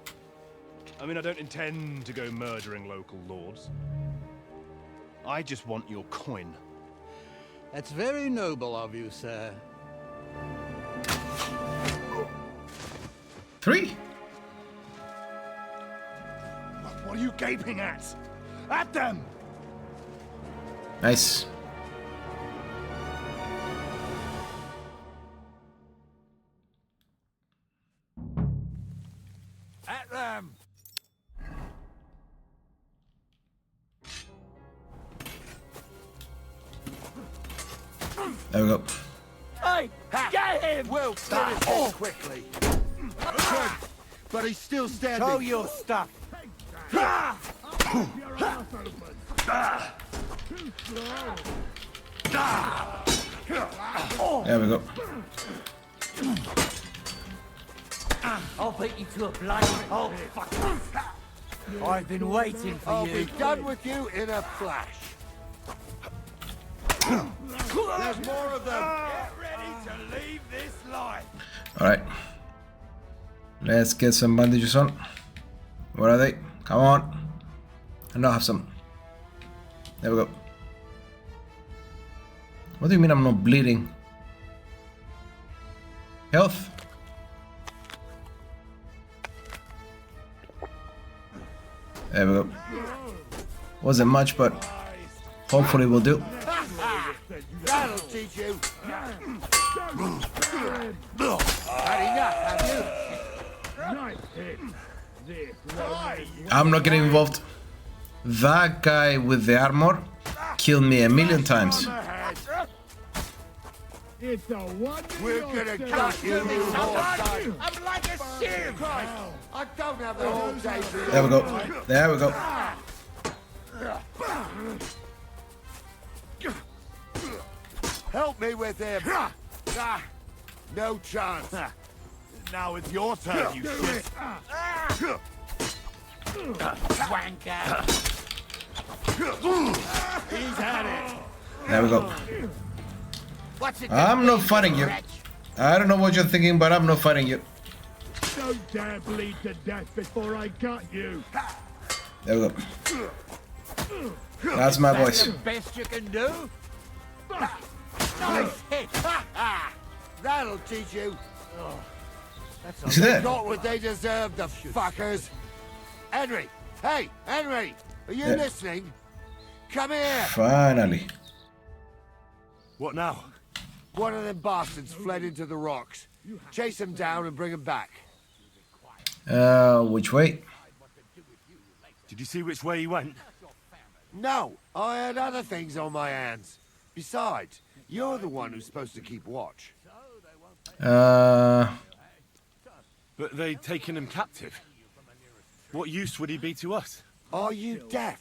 I mean, I don't intend to go murdering local lords. I just want your coin. That's very noble of you, sir. 3. What are you gaping at? At them! Nice. At them! There we go. Hey! Get him! We'll finish this quickly. Good, but he's still standing. Show your stuff. There we go. I'll beat you to a bloody pulp. I've been waiting for I'll you. be done with you in a flash. There's more of them. Get ready to leave this life. Alright. Let's get some bandages on. Where are they? Come on. I now have some. There we go. What do you mean I'm not bleeding? Health? There we go. Wasn't much, but hopefully we'll do. That'll teach you. Had enough, have you? I'm not getting involved. That guy with the armor killed me a million times. It's a one. We're gonna gut you, you whore. I'm like a sieve. I don't have the whole day for you. There we go. There we go. Help me with him. No chance. Now it's your turn, you shit. Wanker. He's had it. There we go. What's it? I'm not fighting you. I don't know what you're thinking, but I'm not fighting you. Don't dare bleed to death before I gut you. There we go. That's my voice. The best you can do. Nice hit. That'll teach you. You see that? Got what they deserve, the fuckers. Henry! Hey, Henry! Are you listening? Come here! Finally. What now? One of them bastards fled into the rocks. Chase him down and bring him back. Which way? Did you see which way he went? No, I had other things on my hands. Besides, you're the one who's supposed to keep watch. But they'd taken him captive. What use would he be to us? Are you deaf?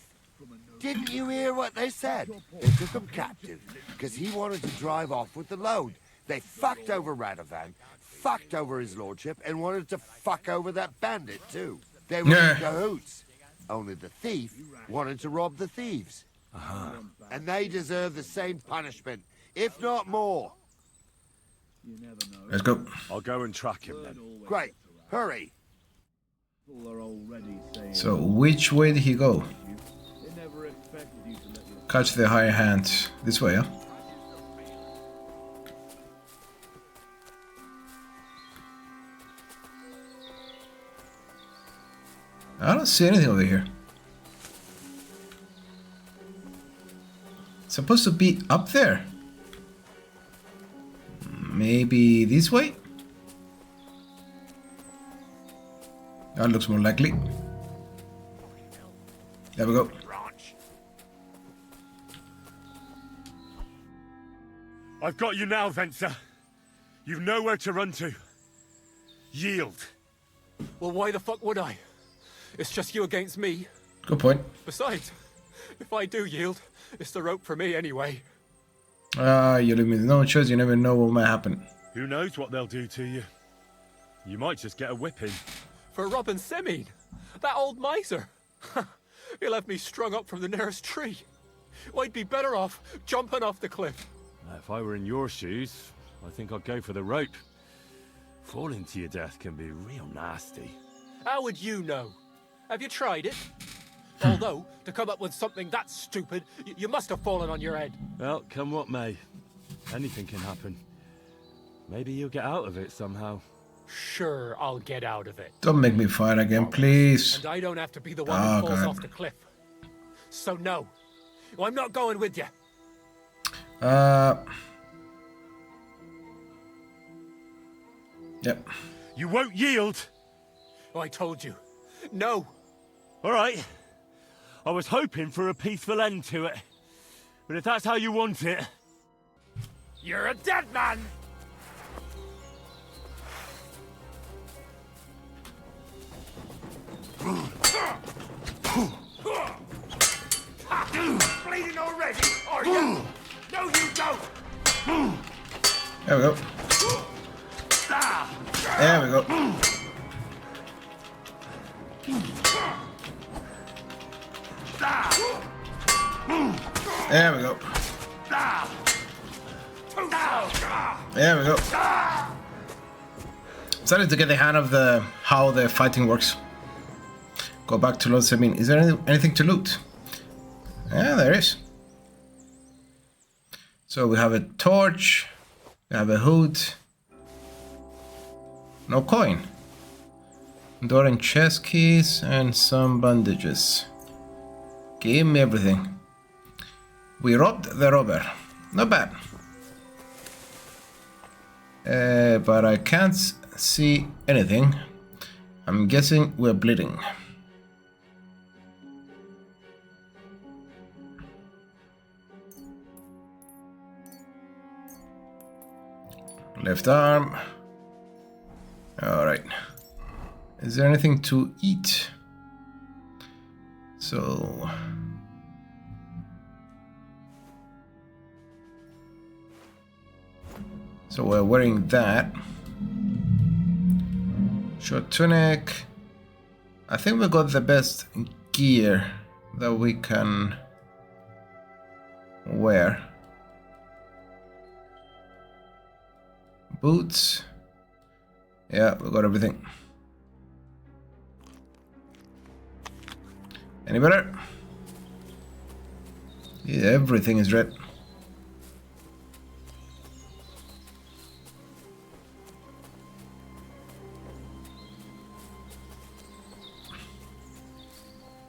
Didn't you hear what they said? They took him captive because he wanted to drive off with the load. They fucked over Radovan, fucked over his lordship, and wanted to fuck over that bandit too. They were in cahoots. Only the thief wanted to rob the thieves. And they deserve the same punishment, if not more. Let's go. I'll go and track him then. Great. Hurry. So, which way did he go? Catch the higher hand. This way, huh? I don't see anything over here. It's supposed to be up there. Maybe this way? That looks more likely. There we go. I've got you now, Venser. You've nowhere to run to. Yield. Well, why the fuck would I? It's just you against me. Good point. Besides, if I do yield, it's the rope for me anyway. You leave me with no choice. You never know what might happen. Who knows what they'll do to you? You might just get a whipping. For robbing Semine, that old miser. He'll have me strung up from the nearest tree. I'd be better off jumping off the cliff. If I were in your shoes, I think I'd go for the rope. Falling to your death can be real nasty. How would you know? Have you tried it? Although, to come up with something that stupid, you must have fallen on your head. Well, come what may. Anything can happen. Maybe you'll get out of it somehow. Sure, I'll get out of it. Don't make me fight again, please. And I don't have to be the one who falls off the cliff. So no, I'm not going with you. Yep. You won't yield. Oh, I told you. No. All right. I was hoping for a peaceful end to it. But if that's how you want it... You're a dead man! Bleeding already, are you? No, you don't! There we go. There we go. There we go. There we go. Starting to get the hang of how the fighting works. Go back to Lord Semine. Is there anything to loot? Yeah, there is. So we have a torch. We have a hood. No coin. Door and chest keys and some bandages. Give me everything. We robbed the robber. Not bad. But I can't see anything. I'm guessing we're bleeding. Left arm. Alright. Is there anything to eat? So... So we're wearing that. Short tunic. I think we got the best gear that we can wear. Boots. Yeah, we got everything. Any better? Yeah, everything is red.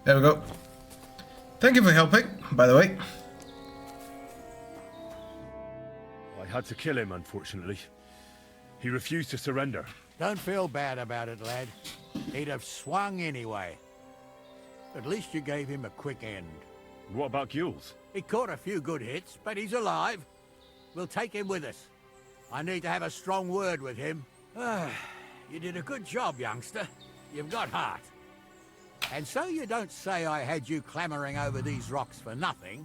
There we go. Thank you for helping, by the way. I had to kill him, unfortunately. He refused to surrender. Don't feel bad about it, lad. He'd have swung anyway. At least you gave him a quick end. What about Gules? He caught a few good hits, but he's alive. We'll take him with us. I need to have a strong word with him. You did a good job, youngster. You've got heart. And so you don't say I had you clamoring over these rocks for nothing.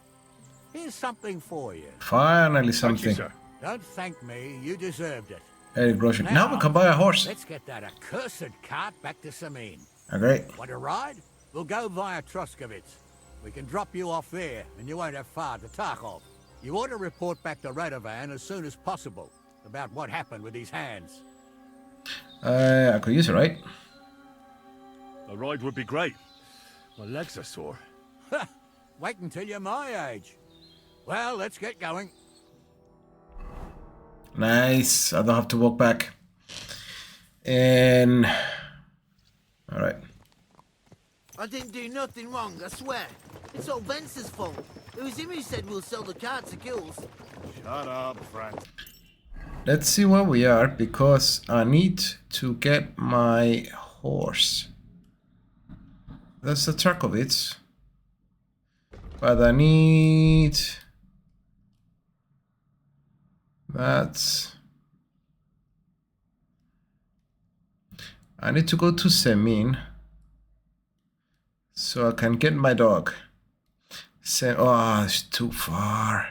Here's something for you. Finally something. Thank you, sir. Don't thank me, you deserved it. Hey, Groschen. Now we can buy a horse. Let's get that accursed cart back to Semine. Okay. Want to ride? We'll go via Troskovitz. We can drop you off there, and you won't have far to Tarkov. You ought to report back to Radovan as soon as possible about what happened with these hands. I could use it, right? A ride would be great. My legs are sore. Wait until you're my age. Well, let's get going. Nice. I don't have to walk back. And... Alright. I didn't do nothing wrong, I swear. It's all Vence's fault. It was him who said we'll sell the car to Gills. Shut up, Frank. Let's see where we are, because I need to get my horse. That's the truck of it. But I need... That's... I need to go to Semin so I can get my dog. Oh, it's too far.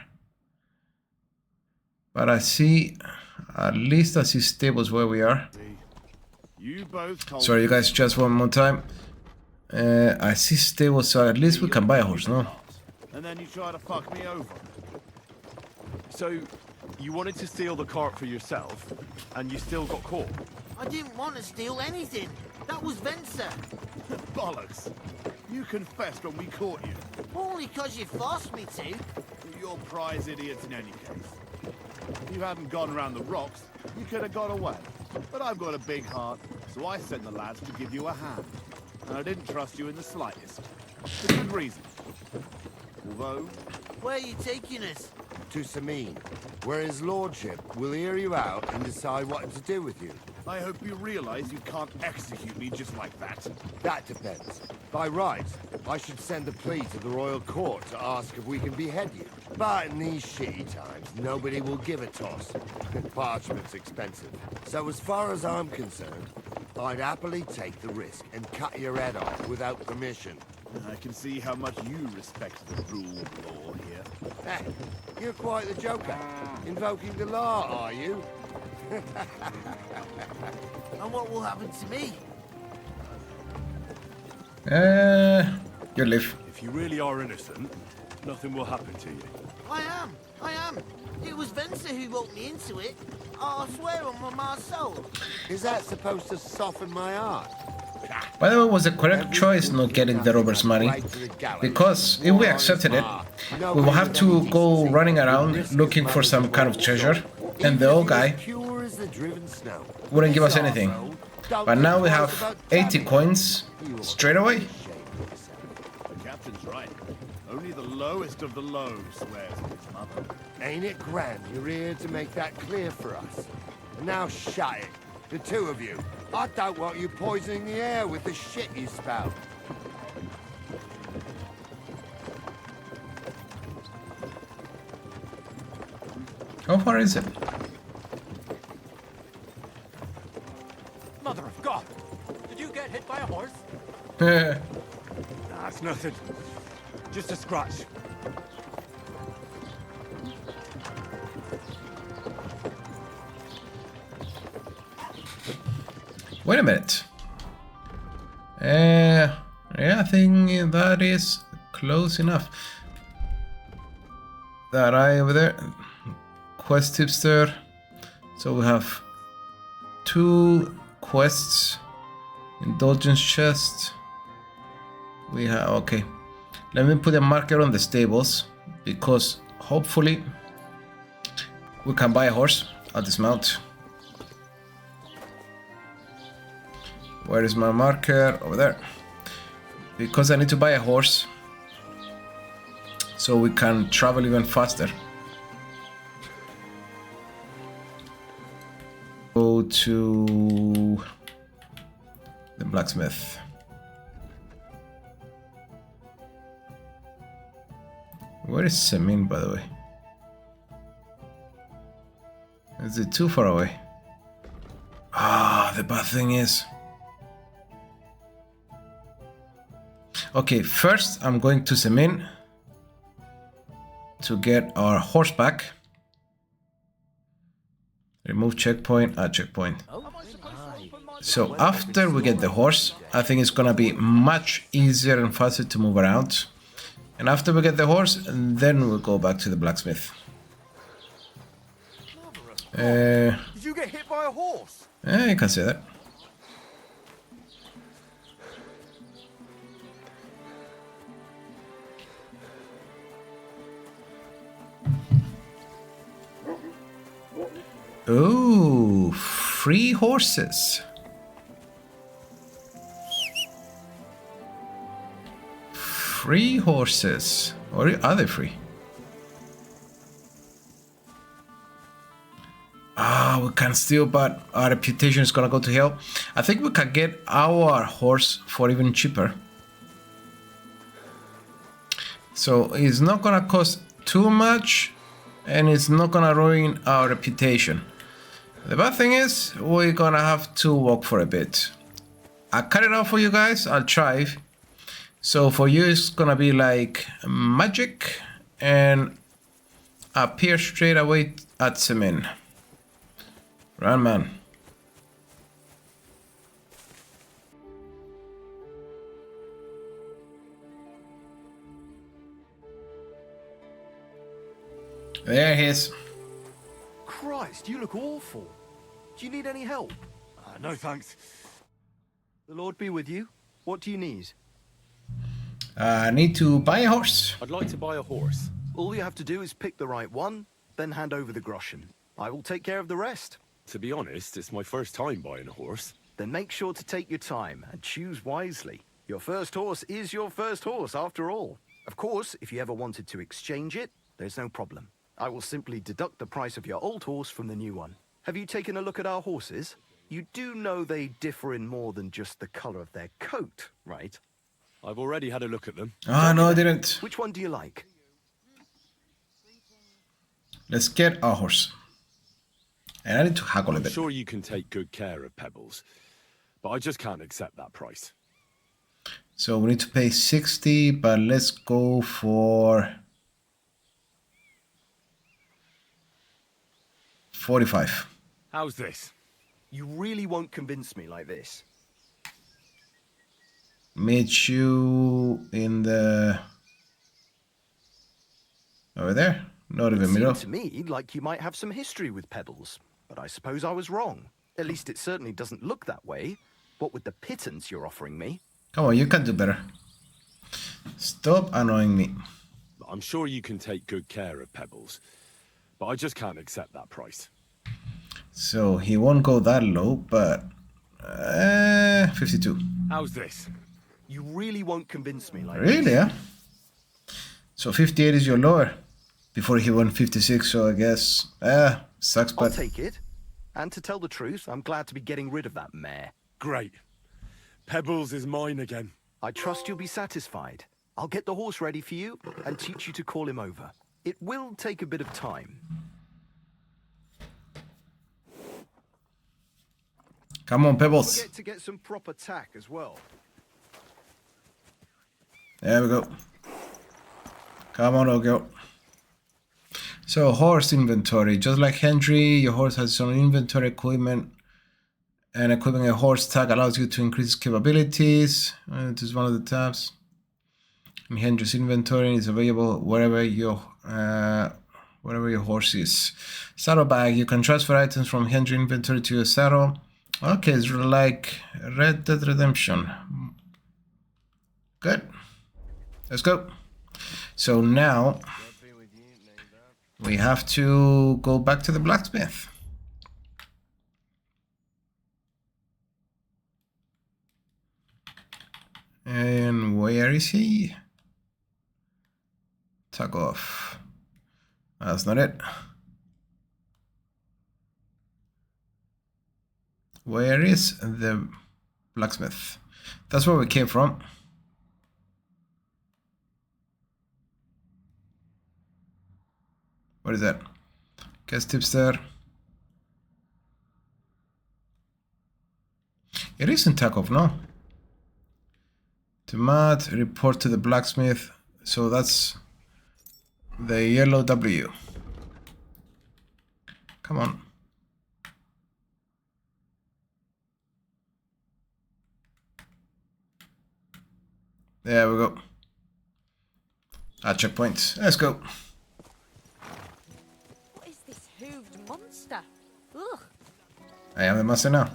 But I see, at least I see stables where we are. You both Sorry, you guys, just one more time. I see stables, so at least we can buy a horse, no? And then you try to fuck me over. So, you wanted to steal the cart for yourself, and you still got caught? I didn't want to steal anything. That was Vencer. Bollocks. You confessed when we caught you. Only because you forced me to. You're prize idiots in any case. If you hadn't gone around the rocks, you could have got away. But I've got a big heart, so I sent the lads to give you a hand. And I didn't trust you in the slightest. For good reason. Although... Where are you taking us? To Semin, where his lordship will hear you out and decide what to do with you. I hope you realize you can't execute me just like that. That depends. By rights, I should send a plea to the royal court to ask if we can behead you. But in these shitty times, nobody will give a toss. Parchment's expensive. So as far as I'm concerned, I'd happily take the risk and cut your head off without permission. I can see how much you respect the rule of law here. You're quite the joker. Invoking the law, are you? And what will happen to me? You live. If you really are innocent, nothing will happen to you. I am. It was Vencer who roped me into it. I swear on my soul. Is that supposed to soften my heart? By the way, it was the correct choice not getting the robber's money, because if we accepted it, we will have to go running around looking for some kind of treasure, and the old guy wouldn't give us anything. But now we have 80 coins straight away. The captain's right. Only the lowest of the low swears at his mother. Ain't it grand you're here to make that clear for us? And now shut it, the two of you. I don't want you poisoning the air with the shit you spout. How far is it? Mother of God! Did you get hit by a horse? That's nothing. Just a scratch. Wait a minute. Yeah, I think that is close enough. That eye over there. Quest tipster. So we have 2 quests. Indulgence chest. We have, okay. Let me put a marker on the stables, because hopefully we can buy a horse. I'll dismount. Where is my marker? Over there. Because I need to buy a horse so we can travel even faster. Go to the blacksmith. Where is Semin, by the way? Is it too far away? Ah, the bad thing is... Okay, first I'm going to Semin to get our horse back. Remove checkpoint, add checkpoint. So after we get the horse, I think it's gonna be much easier and faster to move around. And after we get the horse, then we'll go back to the blacksmith. Did you get hit by a horse? Yeah, you can say that. Oh, free horses. Free horses. Or are they free? We can steal, but our reputation is gonna go to hell. I think we can get our horse for even cheaper. So it's not gonna cost too much, and it's not gonna ruin our reputation. The bad thing is, we're gonna have to walk for a bit. I cut it out for you guys, I'll try. So for you, it's gonna be like magic and appear straight away at Semin. Run, man. There he is. Christ, you look awful. Do you need any help? No, thanks. The Lord be with you. What do you need? I need to buy a horse. I'd like to buy a horse. All you have to do is pick the right one, then hand over the groschen. I will take care of the rest. To be honest, it's my first time buying a horse. Then make sure to take your time and choose wisely. Your first horse is your first horse, after all. Of course, if you ever wanted to exchange it, there's no problem. I will simply deduct the price of your old horse from the new one. Have you taken a look at our horses? You do know they differ in more than just the color of their coat, right? I've already had a look at them. Ah, no, I didn't. Which one do you like? Let's get a horse. And I need to haggle a I'm bit. sure you can take good care of Pebbles, but I just can't accept that price. So we need to pay 60, but let's go for 45. How's this? You really won't convince me like this. Meet you in the... over there? Not even middle. Seemed to me like you might have some history with Pebbles, but I suppose I was wrong. At least it certainly doesn't look that way. What with the pittance you're offering me? Come on, you can do better. Stop annoying me. I'm sure you can take good care of Pebbles, but I just can't accept that price. So he won't go that low, but 52. How's this? You really won't convince me like Really? this. Yeah. So 58 is your lower. Before he won 56, so I guess sucks, I'll but take it. And to tell the truth, I'm glad to be getting rid of that mare. Great. Pebbles is mine again. I trust you'll be satisfied. I'll get the horse ready for you and teach you to call him over. It will take a bit of time. Come on, Pebbles. Don't forget to get some proper tack as well. There we go. Come on, Ogo. So, horse inventory. Just like Henry, your horse has its own inventory equipment. And equipping a horse tag allows you to increase capabilities. It is one of the tabs. In Henry's inventory is available wherever your horse is. Saddlebag. You can transfer items from Henry inventory to your saddle. Okay, it's like Red Dead Redemption. Good. Let's go. So now we have to go back to the blacksmith. And where is he? Tug off. That's not it. Where is the blacksmith? That's where we came from. What is that? Guest tipster. It isn't Takov, no. To Matt, report to the blacksmith. So that's the yellow W. Come on. There we go. Checkpoint. Let's go. What is this hooved monster? Ugh. I am the master now.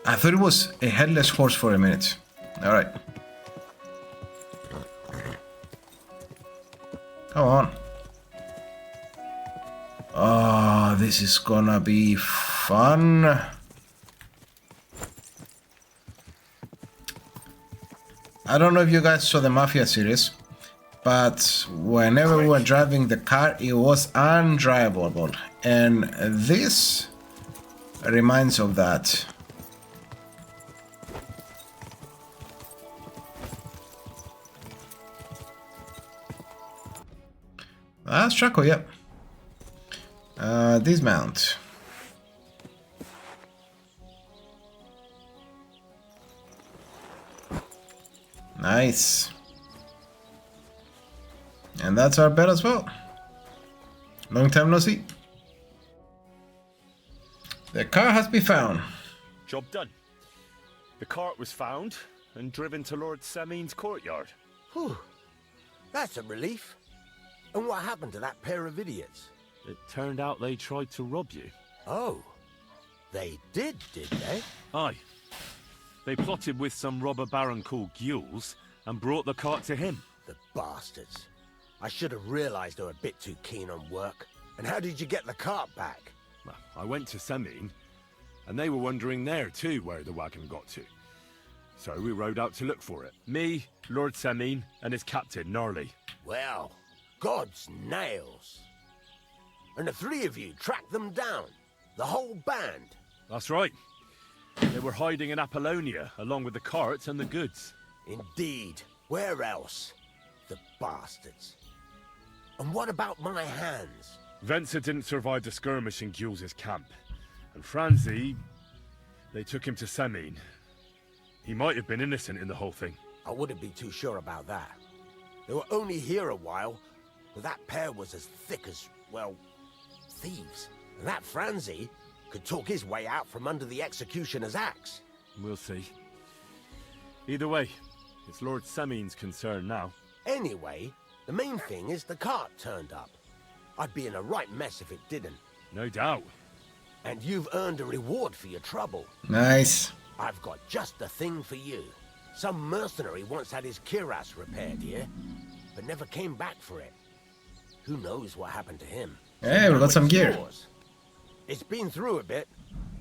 I thought it was a headless horse for a minute. Alright. Come on. Oh, this is gonna be fun. I don't know if you guys saw the Mafia series, but whenever we were driving the car, it was undrivable. And this reminds of that. That's Chaco, yep. Dismount. Nice. And that's our bed as well. Long time no see. The car has been found. Job done. The cart was found and driven to Lord Semin's courtyard. Whew. That's a relief. And what happened to that pair of idiots? It turned out they tried to rob you. Oh. They did they? Aye. They plotted with some robber baron called Gules and brought the cart to him. The bastards. I should have realized they were a bit too keen on work. And how did you get the cart back? Well, I went to Semin, and they were wondering there too where the wagon got to. So we rode out to look for it. Me, Lord Semin, and his captain, Gnarly. Well, God's nails. And the three of you tracked them down. The whole band. That's right. They were hiding in Apollonia, along with the carts and the goods. Indeed. Where else? The bastards. And what about my hands? Venser didn't survive the skirmish in Gules' camp. And Franzi, they took him to Semin. He might have been innocent in the whole thing. I wouldn't be too sure about that. They were only here a while, but that pair was as thick as, well, thieves. And that Franzi could talk his way out from under the executioner's axe. We'll see. Either way, it's Lord Semin's concern now. Anyway, the main thing is the cart turned up. I'd be in a right mess if it didn't. No doubt. And you've earned a reward for your trouble. Nice. I've got just the thing for you. Some mercenary once had his cuirass repaired here, but never came back for it. Who knows what happened to him? Hey, we got some gear. It's been through a bit,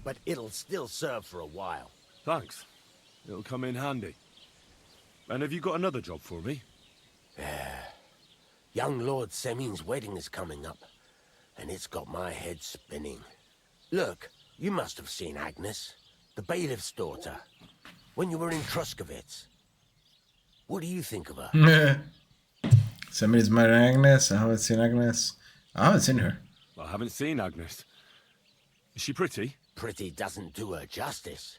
but it'll still serve for a while. Thanks. It'll come in handy. And have you got another job for me? Young Lord Semin's wedding is coming up, and it's got my head spinning. Look, you must have seen Agnes, the bailiff's daughter, when you were in Truskovitz. What do you think of her? Somebody's married Agnes. I haven't seen Agnes. I haven't seen her. I haven't seen Agnes. Is she pretty? Pretty doesn't do her justice.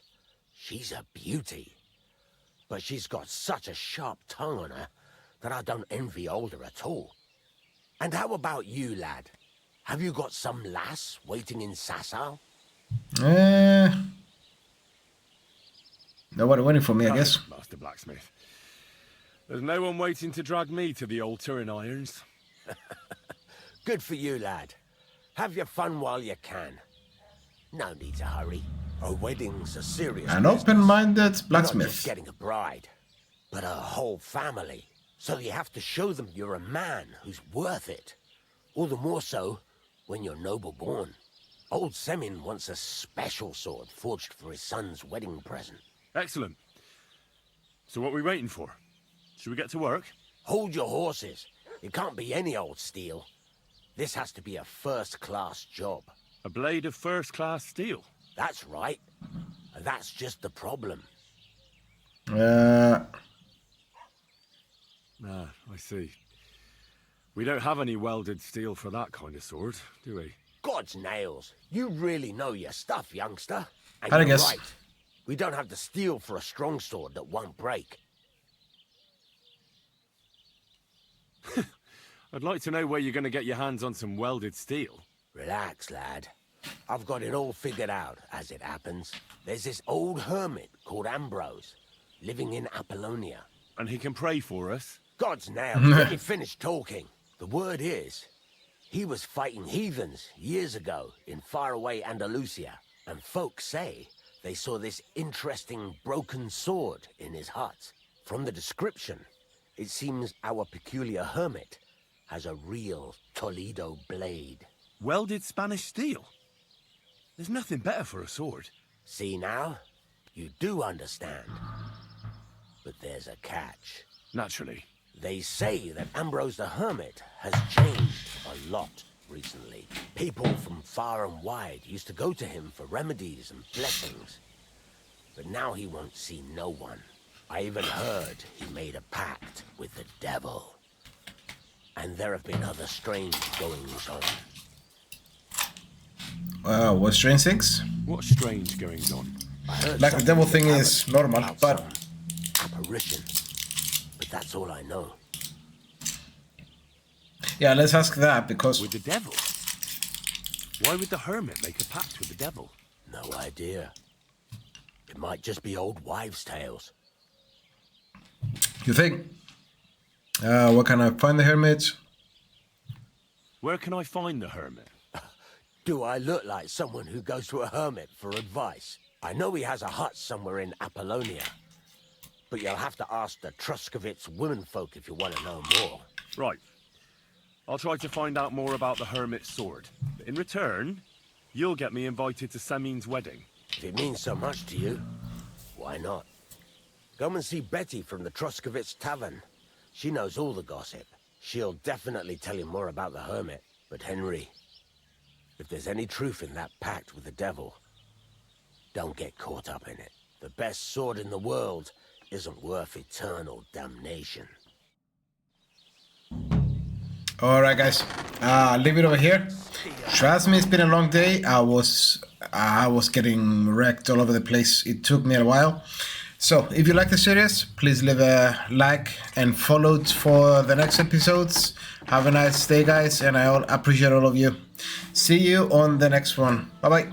She's a beauty. But she's got such a sharp tongue on her that I don't envy older at all. And how about you, lad? Have you got some lass waiting in Sasau? Nobody waiting for me, I guess. Master Blacksmith. There's no one waiting to drag me to the altar in irons. Good for you, lad. Have your fun while you can. No need to hurry. A wedding's a serious An business. open-minded blacksmith. Not just getting a bride, but a whole family. So you have to show them you're a man who's worth it. All the more so when you're noble born. Old Semin wants a special sword forged for his son's wedding present. Excellent. So what are we waiting for? Should we get to work? Hold your horses. It can't be any old steel. This has to be a first-class job. A blade of first-class steel? That's right. And that's just the problem. I see. We don't have any welded steel for that kind of sword, do we? God's nails. You really know your stuff, youngster. And I you're guess. right. We don't have the steel for a strong sword that won't break. I'd like to know where you're going to get your hands on some welded steel. Relax, lad. I've got it all figured out, as it happens. There's this old hermit called Ambrose, living in Apollonia. And he can pray for us? God's nails, let me finish talking. The word is, he was fighting heathens years ago in faraway Andalusia, and folks say they saw this interesting broken sword in his hut. From the description, it seems our peculiar hermit has a real Toledo blade. Welded Spanish steel? There's nothing better for a sword. See now? You do understand. But there's a catch. Naturally. They say that Ambrose the Hermit has changed a lot recently. People from far and wide used to go to him for remedies and blessings. But now he won't see no one. I even heard he made a pact with the devil. And there have been other strange goings on. What strange things? What strange goings on? Like the devil thing is normal, but... Apparition. But that's all I know. Yeah, let's ask that, because... With the devil? Why would the hermit make a pact with the devil? No idea. It might just be old wives' tales. You think? Where can I find the hermit? Where can I find the hermit? Do I look like someone who goes to a hermit for advice? I know he has a hut somewhere in Apollonia. But you'll have to ask the Truskovitz womenfolk if you want to know more. Right. I'll try to find out more about the hermit's sword. In return, you'll get me invited to Semin's wedding. If it means so much to you, why not? Come and see Betty from the Truskovitz Tavern. She knows all the gossip. She'll definitely tell you more about the hermit. But Henry, if there's any truth in that pact with the devil, don't get caught up in it. The best sword in the world isn't worth eternal damnation. Alright guys, leave it over here. Trust me, it's been a long day. I was getting wrecked all over the place. It took me a while. So if you like the series, please leave a like and follow for the next episodes. Have a nice day guys, and I appreciate all of you. See you on the next one. Bye bye.